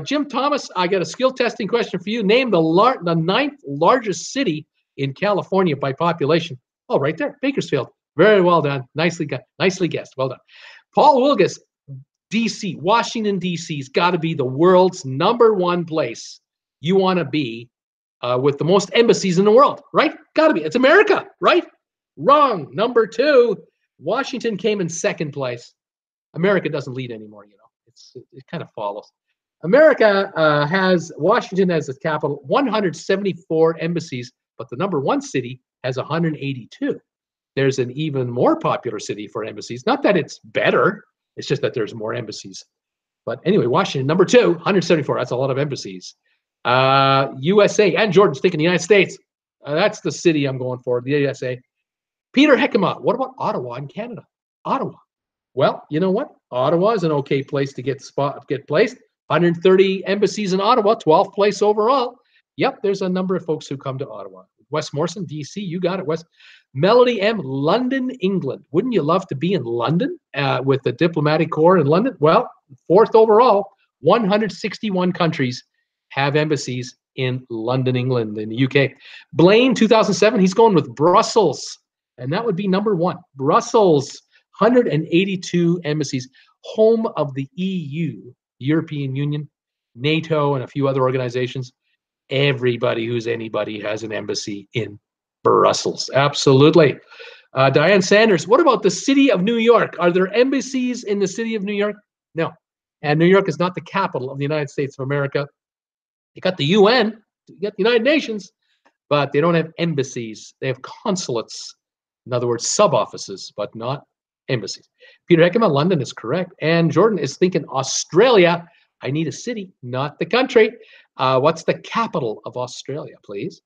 Jim Thomas, I got a skill testing question for you. Name the 9th largest city in California by population. Oh, right there, Bakersfield. Very well done. Nicely guessed. Well done. Paul Wilgus, DC, Washington, D.C.'s got to be the world's #1 place you want to be with the most embassies in the world, right? Got to be. It's America, right? Wrong. Number 2, Washington came in 2nd place. America doesn't lead anymore, you know. It kind of follows. America has Washington as its capital, 174 embassies, but the #1 city has 182. There's an even more popular city for embassies. Not that it's better, it's just that there's more embassies. But anyway, Washington, number 2, 174. That's a lot of embassies. USA, and Jordan's thinking the United States. That's the city I'm going for, the USA. Peter Heckema, what about Ottawa in Canada? Ottawa. Well, you know what? Ottawa is an okay place to get placed. 130 embassies in Ottawa, 12th place overall. Yep, there's a number of folks who come to Ottawa. Wes Morrison, D.C., you got it, Wes. Melody M., London, England. Wouldn't you love to be in London with the diplomatic corps in London? Well, 4th overall, 161 countries have embassies in London, England, in the UK. Blaine, 2007, he's going with Brussels, and that would be #1. Brussels, 182 embassies, home of the EU, European Union, NATO, and a few other organizations. Everybody who's anybody has an embassy in Brussels. Absolutely. Diane Sanders, what about the city of New York? Are there embassies in the city of New York? No. And New York is not the capital of the United States of America. You got the UN, you got the United Nations, but they don't have embassies. They have consulates. In other words, sub-offices, but not embassies. Peter Heckema, London is correct. And Jordan is thinking Australia. I need a city, not the country. What's the capital of Australia, please?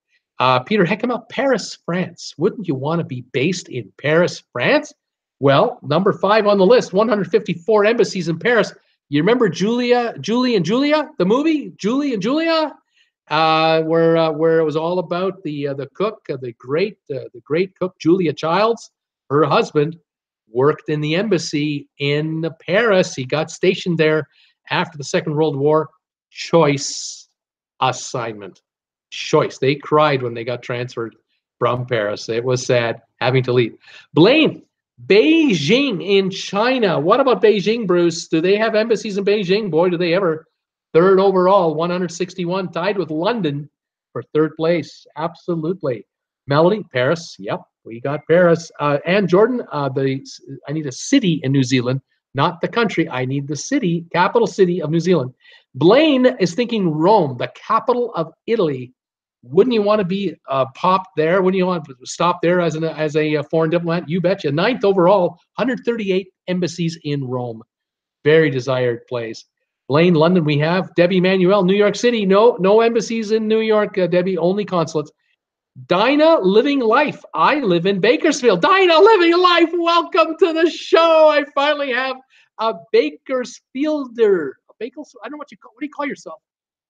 Peter Heckema, Paris, France. Wouldn't you want to be based in Paris, France? Well, number 5 on the list, 154 embassies in Paris. You remember Julie and Julia, the movie, Julie and Julia? Where it was all about the cook, the great cook Julia Childs. Her husband worked in the embassy in Paris. He got stationed there after the Second World War. Choice assignment. Choice. They cried when they got transferred from Paris. It was sad having to leave. Blaine, Beijing in China. What about Beijing, Bruce? Do they have embassies in Beijing? Boy, do they ever. 3rd overall, 161, tied with London for 3rd place. Absolutely. Melody, Paris. Yep, we got Paris. And Jordan, I need a city in New Zealand, not the country. I need the city, capital city of New Zealand. Blaine is thinking Rome, the capital of Italy. Wouldn't you want to be popped there? Wouldn't you want to stop there as a foreign diplomat? You betcha. 9th overall, 138 embassies in Rome. Very desired place. Blaine, London, we have. Debbie Manuel, New York City. No embassies in New York, Debbie, only consulates. Dinah, Living Life. I live in Bakersfield. Dinah, Living Life, welcome to the show. I finally have a Bakersfielder. I don't know what do you call yourself?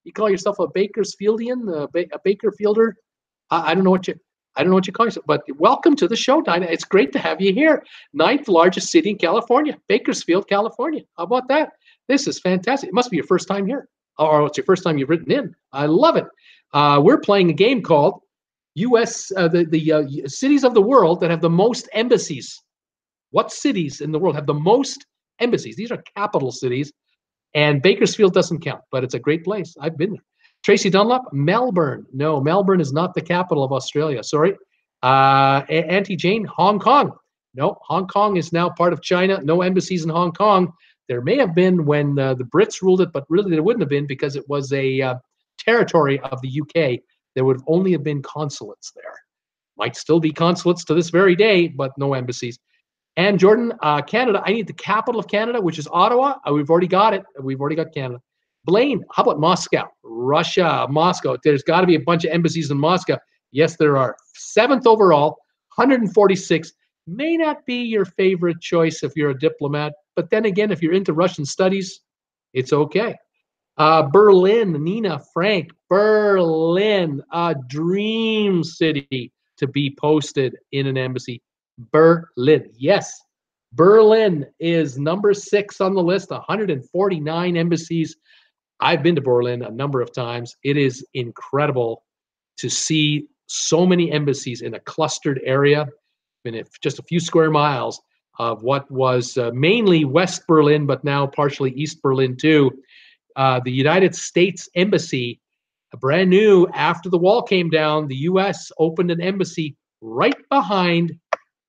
You call yourself a Bakersfieldian, a Bakerfielder? I don't know what you call yourself, but welcome to the show, Dinah. It's great to have you here. 9th largest city in California, Bakersfield, California. How about that? This is fantastic. It must be your first time here, or it's your first time you've written in. I love it. We're playing a game called the cities of the world that have the most embassies. What cities in the world have the most embassies? These are capital cities, and Bakersfield doesn't count, but it's a great place. I've been there. Tracy Dunlop, Melbourne. No, Melbourne is not the capital of Australia. Sorry. Auntie Jane, Hong Kong. No, Hong Kong is now part of China. No embassies in Hong Kong. There may have been when the Brits ruled it, but really there wouldn't have been because it was a territory of the UK. There would only have been consulates there. Might still be consulates to this very day, but no embassies. And Jordan, Canada, I need the capital of Canada, which is Ottawa. We've already got it. We've already got Canada. Blaine, how about Moscow? Russia, Moscow. There's got to be a bunch of embassies in Moscow. Yes, there are. 7th overall, 146. May not be your favorite choice if you're a diplomat, but then again, if you're into Russian studies, it's okay. Berlin, Nina Frank, Berlin, a dream city to be posted in an embassy. Berlin, yes. Berlin is number 6 on the list, 149 embassies. I've been to Berlin a number of times. It is incredible to see so many embassies in a clustered area, in just a few square miles of what was mainly West Berlin, but now partially East Berlin too. The United States Embassy, brand new after the wall came down, the U.S. opened an embassy right behind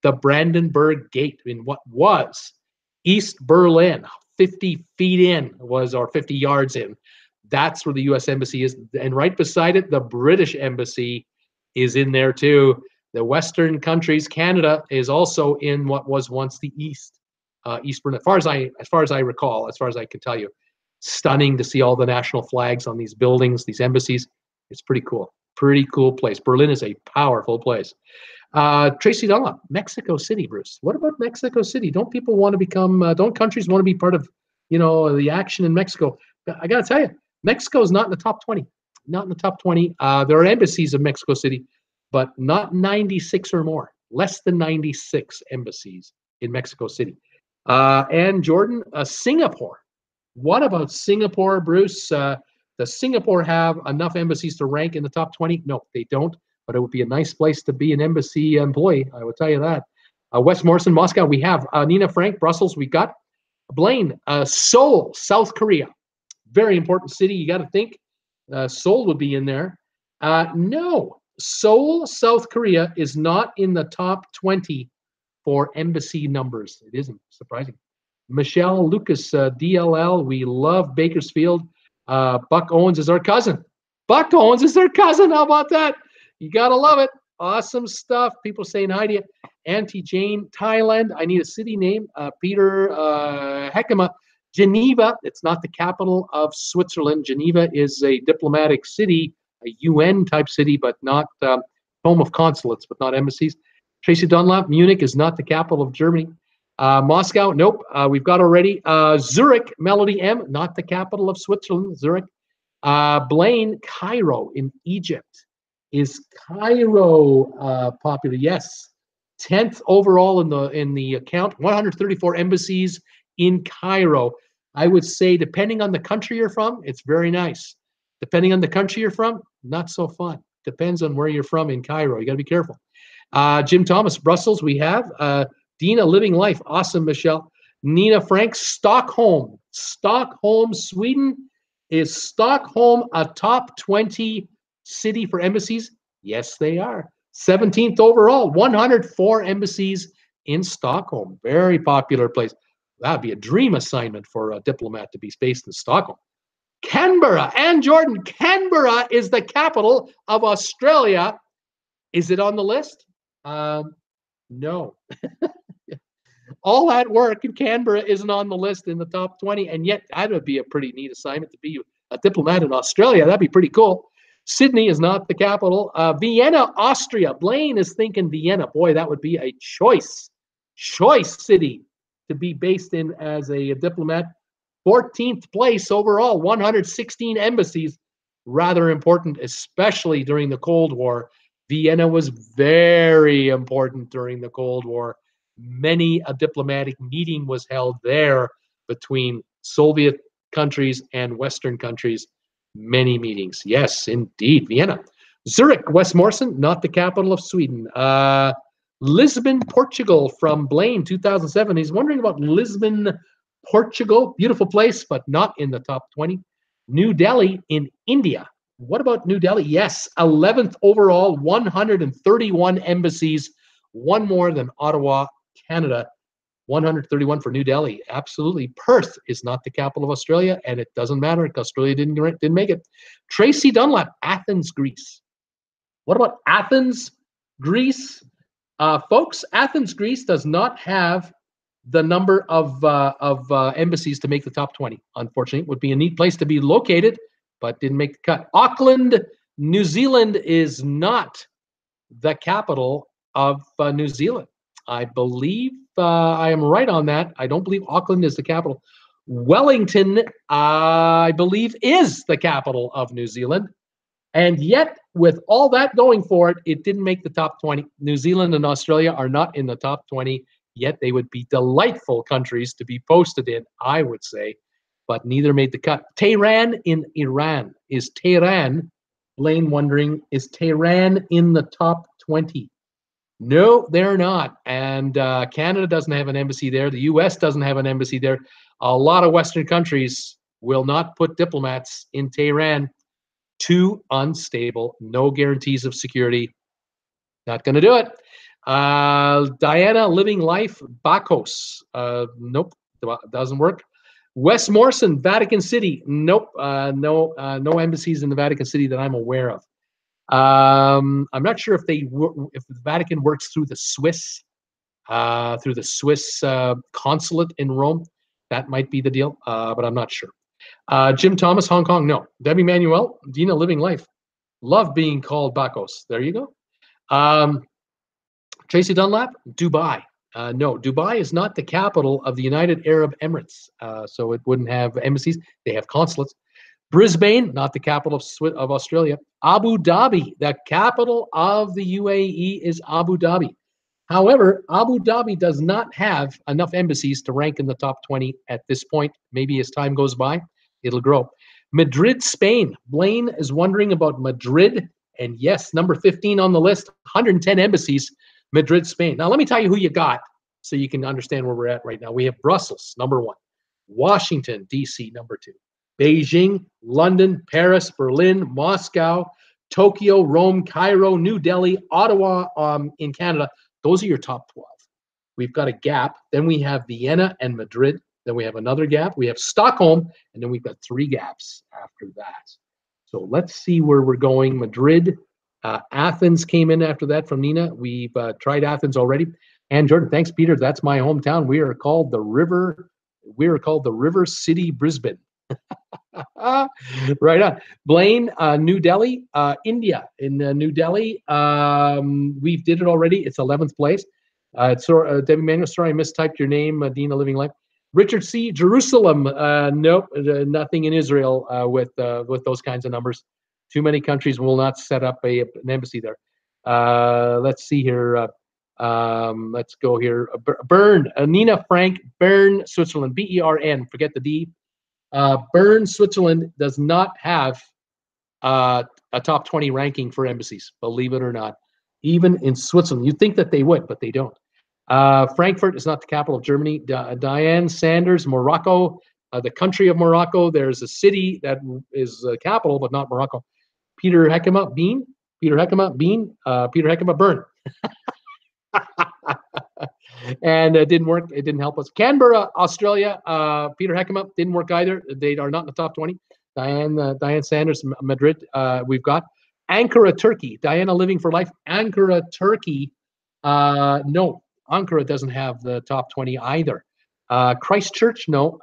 the Brandenburg Gate in what was East Berlin. 50 feet in was, or 50 yards in. That's where the U.S. Embassy is. And right beside it, the British Embassy is in there too. The Western countries, Canada is also in what was once the East Berlin. As far as I recall, as far as I can tell you, stunning to see all the national flags on these buildings, these embassies. It's pretty cool. Pretty cool place. Berlin is a powerful place. Tracy Dunlop, Mexico City, Bruce. What about Mexico City? Don't people want to become? Don't countries want to be part of, the action in Mexico? I got to tell you, Mexico is not in the top 20. Not in the top 20. There are embassies in Mexico City, but not 96 or more. Less than 96 embassies in Mexico City. And Jordan, Singapore. What about Singapore, Bruce? Does Singapore have enough embassies to rank in the top 20? No, they don't. But it would be a nice place to be an embassy employee. I would tell you that. West Morrison, Moscow, we have. Nina Frank, Brussels, we got. Blaine, Seoul, South Korea. Very important city. You got to think. Seoul would be in there. No, Seoul, South Korea is not in the top 20 for embassy numbers. It isn't, surprising. Michelle Lucas, DLL. We love Bakersfield. Buck Owens is our cousin. Buck Owens is their cousin. How about that? You gotta love it. Awesome stuff. People saying hi to you. Auntie Jane, Thailand. I need a city name. Peter Hekema, Geneva. It's not the capital of Switzerland. Geneva is a diplomatic city, a UN type city, but not home of consulates, but not embassies. Tracy Dunlap, Munich is not the capital of Germany. Moscow, nope. We've got already. Zurich, Melody M, not the capital of Switzerland. Zurich. Blaine, Cairo in Egypt. Is Cairo popular? Yes. 10th overall in the account. 134 embassies in Cairo. I would say, depending on the country you're from, it's very nice. Depending on the country you're from, not so fun. Depends on where you're from in Cairo. You got to be careful. Jim Thomas, Brussels, we have. Dina, Living Life. Awesome, Michelle. Nina Frank, Stockholm. Stockholm, Sweden. Is Stockholm a top 20 city for embassies? Yes, they are. 17th overall, 104 embassies in Stockholm. Very popular place. That'd be a dream assignment for a diplomat to be based in Stockholm. Canberra, and Jordan, Canberra is the capital of Australia. Is it on the list? No. All that work in Canberra isn't on the list in the top 20, and yet that would be a pretty neat assignment to be a diplomat in Australia. That'd be pretty cool. Sydney is not the capital. Vienna, Austria. Blaine is thinking Vienna. Boy, that would be a choice city to be based in as a diplomat. 14th place overall, 116 embassies. Rather important, especially during the Cold War. Vienna was very important during the Cold War. Many a diplomatic meeting was held there between Soviet countries and Western countries. Many meetings. Yes, indeed. Vienna. Zurich, West Morrison, not the capital of Sweden. Lisbon, Portugal from Blaine, 2007. He's wondering about Lisbon, Portugal. Beautiful place, but not in the top 20. New Delhi in India. What about New Delhi? Yes, 11th overall, 131 embassies, one more than Ottawa, Canada. 131 for New Delhi. Absolutely. Perth is not the capital of Australia, and it doesn't matter because Australia didn't make it. Tracy Dunlap, Athens, Greece. What about Athens, Greece? Folks, Athens, Greece does not have the number of embassies to make the top 20. Unfortunately, it would be a neat place to be located, but didn't make the cut. Auckland, New Zealand is not the capital of New Zealand. I believe I am right on that. I don't believe Auckland is the capital. Wellington, I believe, is the capital of New Zealand. And yet, with all that going for it, it didn't make the top 20. New Zealand and Australia are not in the top 20, yet they would be delightful countries to be posted in, I would say, but neither made the cut. Tehran in Iran. Is Tehran, Blaine wondering, is Tehran in the top 20? No, they're not. And Canada doesn't have an embassy there. The U.S. doesn't have an embassy there. A lot of Western countries will not put diplomats in Tehran. Too unstable. No guarantees of security. Not going to do it. Diana, Living Life, Bacchus. Nope, doesn't work. West Morrison, Vatican City. Nope, no embassies in the Vatican City that I'm aware of. I'm not sure if the Vatican works through the Swiss consulate in Rome. That might be the deal, but I'm not sure. Jim Thomas, Hong Kong, no. Debbie Manuel, Dina, Living Life. Love being called Bacchus. There you go. Tracy Dunlap, Dubai. No, Dubai is not the capital of the United Arab Emirates, so it wouldn't have embassies. They have consulates. Brisbane, not the capital of Australia. Abu Dhabi, the capital of the UAE is Abu Dhabi. However, Abu Dhabi does not have enough embassies to rank in the top 20 at this point. Maybe as time goes by, it'll grow. Madrid, Spain. Blaine is wondering about Madrid. And yes, number 15 on the list, 110 embassies, Madrid, Spain. Now, let me tell you who you got so you can understand where we're at right now. We have Brussels, number 1. Washington, D.C., number 2. Beijing, London, Paris, Berlin, Moscow, Tokyo, Rome, Cairo, New Delhi, Ottawa in Canada. Those are your top 12. We've got a gap. Then we have Vienna and Madrid. Then we have another gap. We have Stockholm, and then we've got 3 gaps after that. So let's see where we're going. Madrid, Athens came in after that from Nina. We've tried Athens already. And Jordan, thanks, Peter. That's my hometown. We are called the River. We are called the River City, Brisbane. Right on. Blaine, New Delhi, India. In New Delhi, we did it already. It's 11th place. Debbie Manuel, sorry, I mistyped your name, Dina Living Life. Richard C. Jerusalem. Nope, nothing in Israel with those kinds of numbers. Too many countries will not set up an embassy there. Let's see here. Let's go here. Bern, Nina Frank, Bern, Switzerland. Bern. Forget the D. Bern, Switzerland does not have a top 20 ranking for embassies, believe it or not. Even in Switzerland, you'd think that they would, but they don't. Frankfurt is not the capital of Germany. Diane Sanders, Morocco, the country of Morocco. There's a city that is the capital, but not Morocco. Peter Heckema, Bean. Peter Heckema, Bean. Peter Heckema, Bern. And it didn't work. It didn't help us. Canberra, Australia. Peter Heckema didn't work either. They are not in the top 20. Diane Sanders, Madrid. We've got Ankara, Turkey. Diana Living for Life. Ankara, Turkey. No, Ankara doesn't have the top 20 either. Christchurch, no.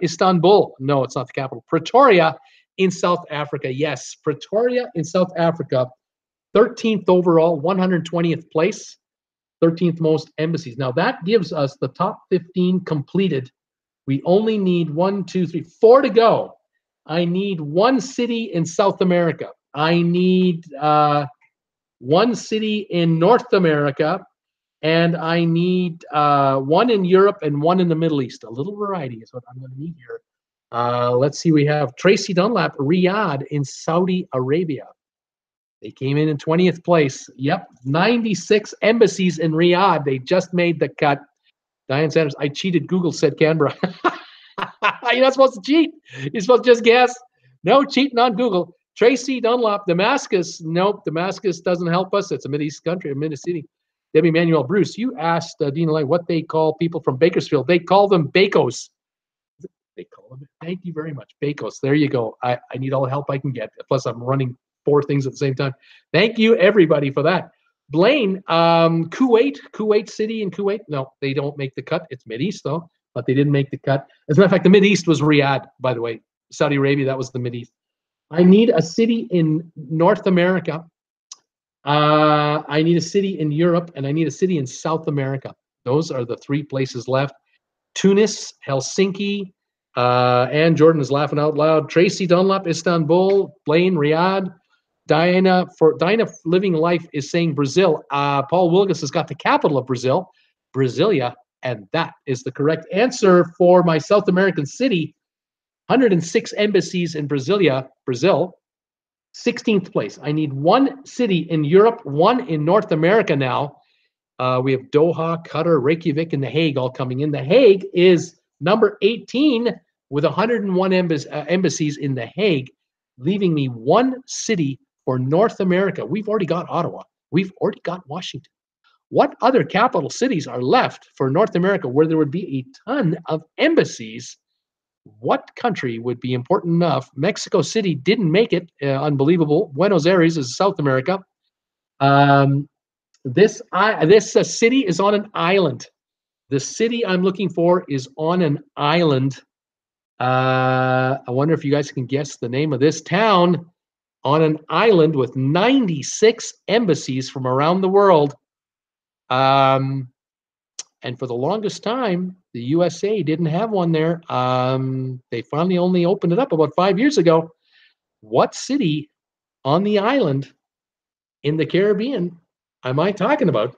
Istanbul, no, it's not the capital. Pretoria in South Africa, yes. Pretoria in South Africa, 13th overall, 120th place. 13th most embassies. Now that gives us the top 15 completed. We only need 1, 2, 3, 4 to go. I need 1 city in South America. I need 1 city in North America, and I need 1 in Europe and 1 in the Middle East. A little variety is what I'm going to need here. Let's see. We have Tracy Dunlap, Riyadh in Saudi Arabia. They came in 20th place. Yep, 96 embassies in Riyadh. They just made the cut. Diane Sanders, I cheated. Google said Canberra. You're not supposed to cheat. You're supposed to just guess. No cheating on Google. Tracy Dunlop, Damascus. Nope, Damascus doesn't help us. It's a Mideast country, a Mideast city. Debbie Manuel Bruce, you asked Dina Light what they call people from Bakersfield. They call them Bacos. They call them. Thank you very much. Bacos. There you go. I need all the help I can get. Plus, I'm running 4 things at the same time. Thank you, everybody, for that. Blaine, Kuwait City in Kuwait. No, they don't make the cut. It's Mideast, though, but they didn't make the cut. As a matter of fact, the Mideast was Riyadh, by the way. Saudi Arabia, that was the Mideast. I need a city in North America. I need a city in Europe, and I need a city in South America. Those are the 3 places left. Tunis, Helsinki, and Jordan is laughing out loud. Tracy Dunlop, Istanbul, Blaine, Riyadh. Diana Living Life is saying Brazil. Paul Wilgus has got the capital of Brazil, Brasilia, and that is the correct answer for my South American city. 106 embassies in Brasilia, Brazil, 16th place. I need 1 city in Europe, 1 in North America now. We have Doha, Qatar, Reykjavik, and The Hague all coming in. The Hague is number 18 with 101 embassies in The Hague, leaving me 1 city for North America. We've already got Ottawa. We've already got Washington. What other capital cities are left for North America where there would be a ton of embassies? What country would be important enough? Mexico City didn't make it. Unbelievable. Buenos Aires is South America. This city is on an island. The city I'm looking for is on an island. I wonder if you guys can guess the name of this town. On an island with 96 embassies from around the world. And for the longest time, the USA didn't have one there. They finally only opened it up about 5 years ago. What city on the island in the Caribbean am I talking about?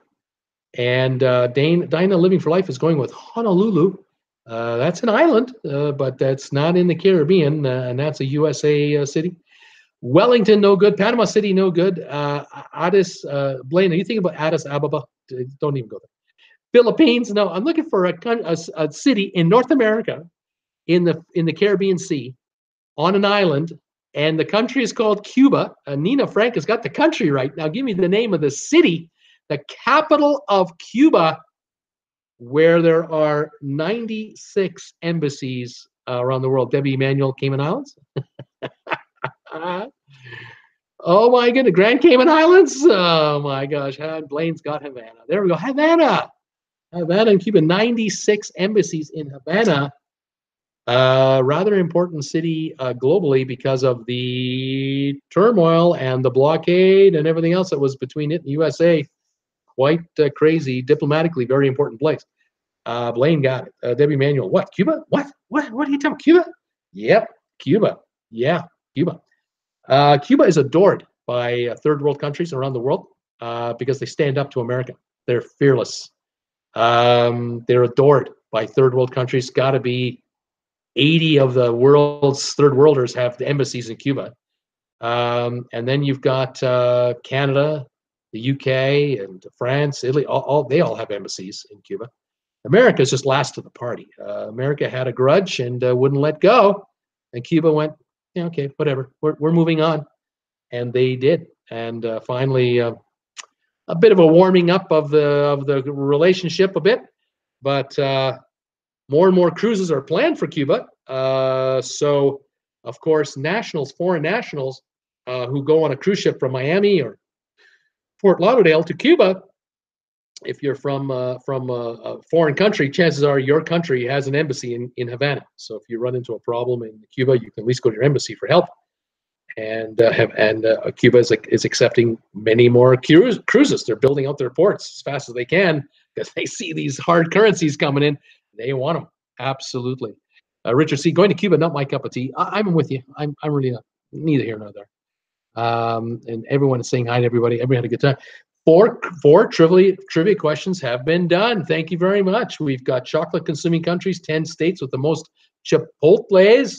And Dinah Living for Life is going with Honolulu. That's an island, but that's not in the Caribbean, and that's a USA city. Wellington, no good. Panama City, no good. Addis, Blaine, are you thinking about Addis Ababa? Don't even go there. Philippines, no. I'm looking for a city in North America, in the Caribbean Sea, on an island, and the country is called Cuba. Nina Frank has got the country right. Now give me the name of the city, the capital of Cuba. where there are 96 embassies around the world. Debbie Emanuel, Cayman Islands. Oh my goodness, Grand Cayman Islands. Oh my gosh, Blaine's got Havana. There we go, Havana. Havana and Cuba, 96 embassies in Havana. Rather important city globally because of the turmoil and the blockade and everything else that was between it and the USA. Quite crazy, diplomatically very important place. Blaine got it. Debbie Manuel, what? Cuba? What are you talking? Cuba? Yep, Cuba. Yeah, Cuba. Cuba is adored by third world countries around the world because they stand up to America. They're fearless. They're adored by third world countries. Got to be 80 of the world's third worlders have the embassies in Cuba. And then you've got Canada, the UK, and France, Italy. They all have embassies in Cuba. America's just last to the party. America had a grudge and wouldn't let go, and Cuba went, yeah, okay, whatever. We're moving on, and they did. And finally, a bit of a warming up of the relationship a bit, but more and more cruises are planned for Cuba. So, of course, foreign nationals who go on a cruise ship from Miami or Fort Lauderdale to Cuba, if you're from a foreign country, chances are your country has an embassy in Havana. So if you run into a problem in Cuba, you can at least go to your embassy for help. And Cuba is accepting many more cruises. They're building out their ports as fast as they can because they see these hard currencies coming in. They want them. Absolutely. Richard C., going to Cuba, not my cup of tea. I'm with you. I'm really not, neither here nor there. And everyone is saying hi to everybody. Everybody had a good time. Four trivia questions have been done. Thank you very much. We've got chocolate consuming countries, 10 states with the most Chipotles,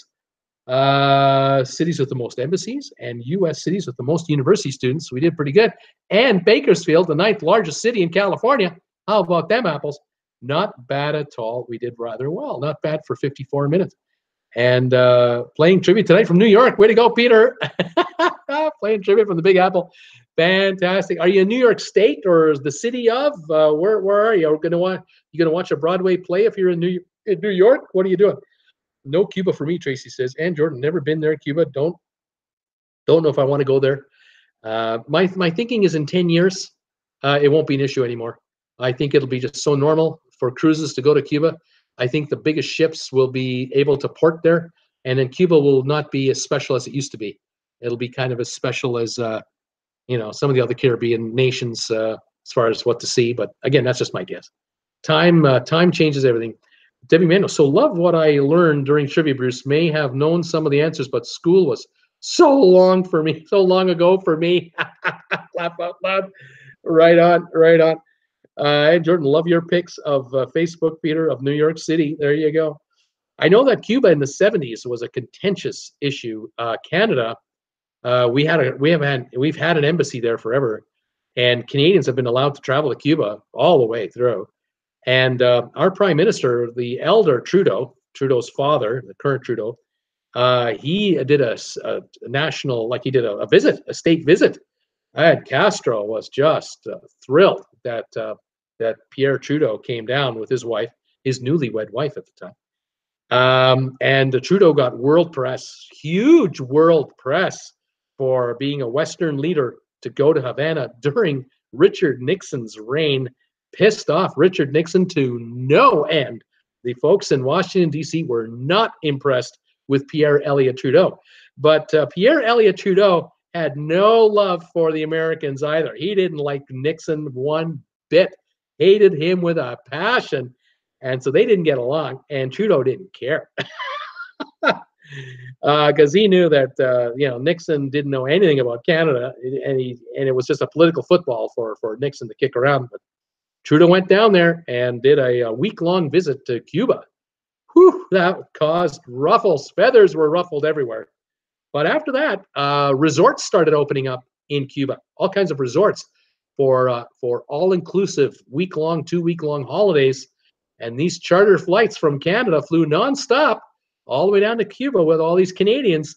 cities with the most embassies, and U.S. cities with the most university students. We did pretty good. And Bakersfield, the 9th largest city in California. How about them apples? Not bad at all. We did rather well. Not bad for 54 minutes. And playing trivia tonight from New York. Way to go, Peter. Playing trivia from the Big Apple. Fantastic. Are you in New York State or the city of? Where are you? You gonna watch a Broadway play if you're in New York? What are you doing? No Cuba for me, Tracy says. And Jordan, never been there, Cuba. Don't know if I want to go there. My thinking is in 10 years, it won't be an issue anymore. I think it'll be just so normal for cruises to go to Cuba. I think the biggest ships will be able to port there, and then Cuba will not be as special as it used to be. It'll be kind of as special as some of the other Caribbean nations as far as what to see. But again, that's just my guess. Time changes everything. Debbie Mano, so love what I learned during Trivia, Bruce. May have known some of the answers, but school was so long ago for me. Laugh out loud. Right on. Hey, Jordan, love your pics of Facebook, Peter, of New York City. There you go. I know that Cuba in the 70s was a contentious issue. Canada, we've had an embassy there forever, and Canadians have been allowed to travel to Cuba all the way through. And our prime minister, the elder Trudeau's father, the current Trudeau, he did a national, like he did a state visit. Castro was just thrilled that Pierre Trudeau came down with his wife, his newlywed wife at the time. And Trudeau got world press, huge world press, for being a Western leader to go to Havana during Richard Nixon's reign. Pissed off Richard Nixon to no end. The folks in Washington, D.C. were not impressed with Pierre Elliott Trudeau. But Pierre Elliott Trudeau had no love for the Americans either. He didn't like Nixon one bit, hated him with a passion. And so they didn't get along, and Trudeau didn't care. Because he knew that Nixon didn't know anything about Canada, and it was just a political football for Nixon to kick around. But Trudeau went down there and did a week-long visit to Cuba. Whew, that caused ruffles. Feathers were ruffled everywhere. But after that, resorts started opening up in Cuba. All kinds of resorts for all-inclusive week-long, 2-week-long holidays. And these charter flights from Canada flew nonstop all the way down to Cuba with all these Canadians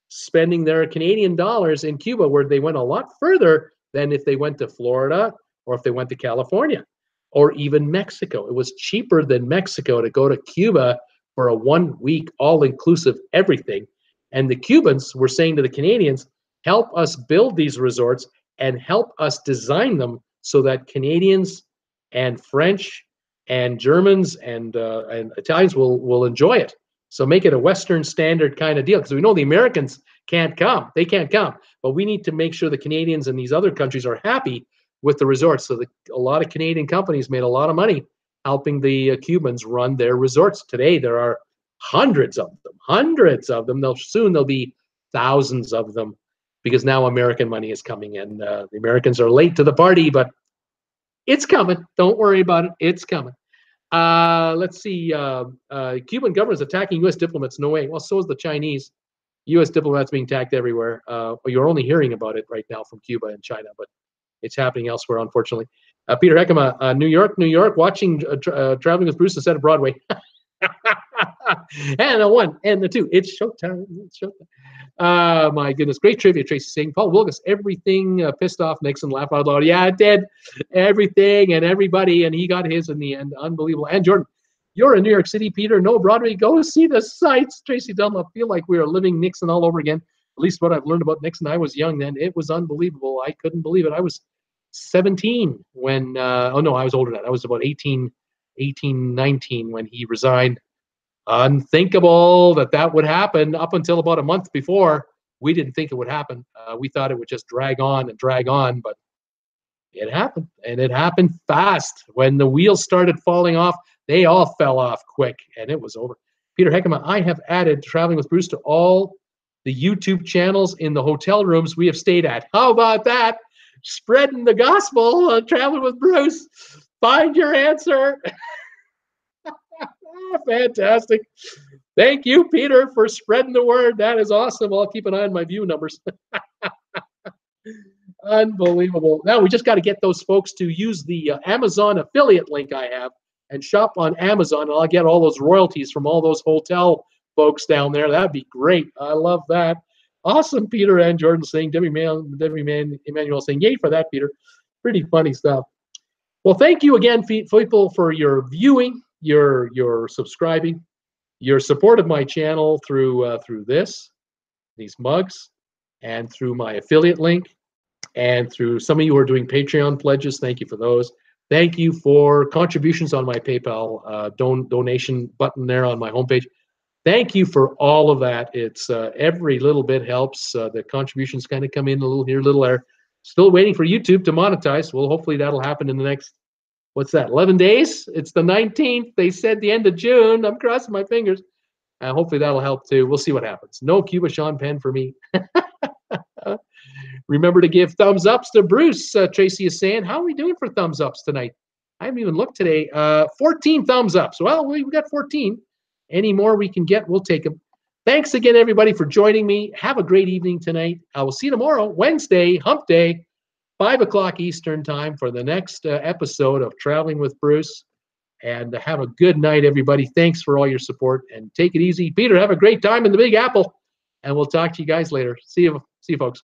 spending their Canadian dollars in Cuba, where they went a lot further than if they went to Florida or if they went to California. or even Mexico. It was cheaper than Mexico to go to Cuba for a 1 week all-inclusive everything. And the Cubans were saying to the Canadians, help us build these resorts and help us design them so that Canadians and French and Germans and Italians will enjoy it. So make it a Western standard kind of deal, because we know the Americans can't come. They can't come. But we need to make sure the Canadians and these other countries are happy with the resorts. So a lot of Canadian companies made a lot of money helping the Cubans run their resorts. Today, there are hundreds of them. Soon there'll be thousands of them, because now American money is coming in. The Americans are late to the party, but it's coming. Don't worry about it. It's coming. Let's see. Cuban government is attacking U.S. diplomats. No way. Well, so is the Chinese. U.S. diplomats being attacked everywhere. You're only hearing about it right now from Cuba and China, but it's happening elsewhere, unfortunately. Peter Heckema, New York, watching Traveling with Bruce instead of Broadway. And the one and the two. It's showtime. It's showtime. My goodness. Great trivia, Tracy saying. Paul Wilgus, everything pissed off Nixon, laugh out loud. Yeah, it did. Everything and everybody, and he got his in the end. Unbelievable. And Jordan, you're in New York City, Peter. No Broadway. Go see the sights. Tracy Dunlop, feel like we are living Nixon all over again. At least what I've learned about Nixon. I was young then. It was unbelievable. I couldn't believe it. I was 17 when, oh no, I was older than that. I was about 18, 19 when he resigned. Unthinkable that would happen. Up until about a month before, we didn't think it would happen. We thought it would just drag on, but it happened, and it happened fast. When the wheels started falling off, they all fell off quick, and it was over. Peter Heckema, I have added Traveling with Bruce to all the YouTube channels in the hotel rooms we have stayed at. How about that? Spreading the gospel, Traveling with Bruce. Find your answer. Fantastic. Thank you, Peter, for spreading the word. That is awesome. I'll keep an eye on my view numbers. Unbelievable. Now we just got to get those folks to use the Amazon affiliate link I have and shop on Amazon, and I'll get all those royalties from all those hotel folks down there. That'd be great. I love that. Awesome, Peter and Jordan saying, Debbie Emmanuel saying, yay for that, Peter. Pretty funny stuff. Well, thank you again, people, for your viewing, your subscribing, your support of my channel through these mugs, and through my affiliate link, and through some of you who are doing Patreon pledges. Thank you for those. Thank you for contributions on my PayPal donation button there on my homepage. Thank you for all of that. It's every little bit helps. The contributions kind of come in a little here, a little there. Still waiting for YouTube to monetize. Well, hopefully that'll happen in the next, what's that, 11 days? It's the 19th. They said the end of June. I'm crossing my fingers. Hopefully that'll help too. We'll see what happens. No Cuba Sean Penn for me. Remember to give thumbs ups to Bruce. Tracy is saying, how are we doing for thumbs ups tonight? I haven't even looked today. 14 thumbs ups. Well, we got 14. Any more we can get, we'll take them. Thanks again, everybody, for joining me. Have a great evening tonight. I will see you tomorrow, Wednesday, Hump Day, 5 o'clock Eastern time for the next episode of Traveling with Bruce. And have a good night, everybody. Thanks for all your support, and take it easy. Peter, have a great time in the Big Apple, and we'll talk to you guys later. See you folks.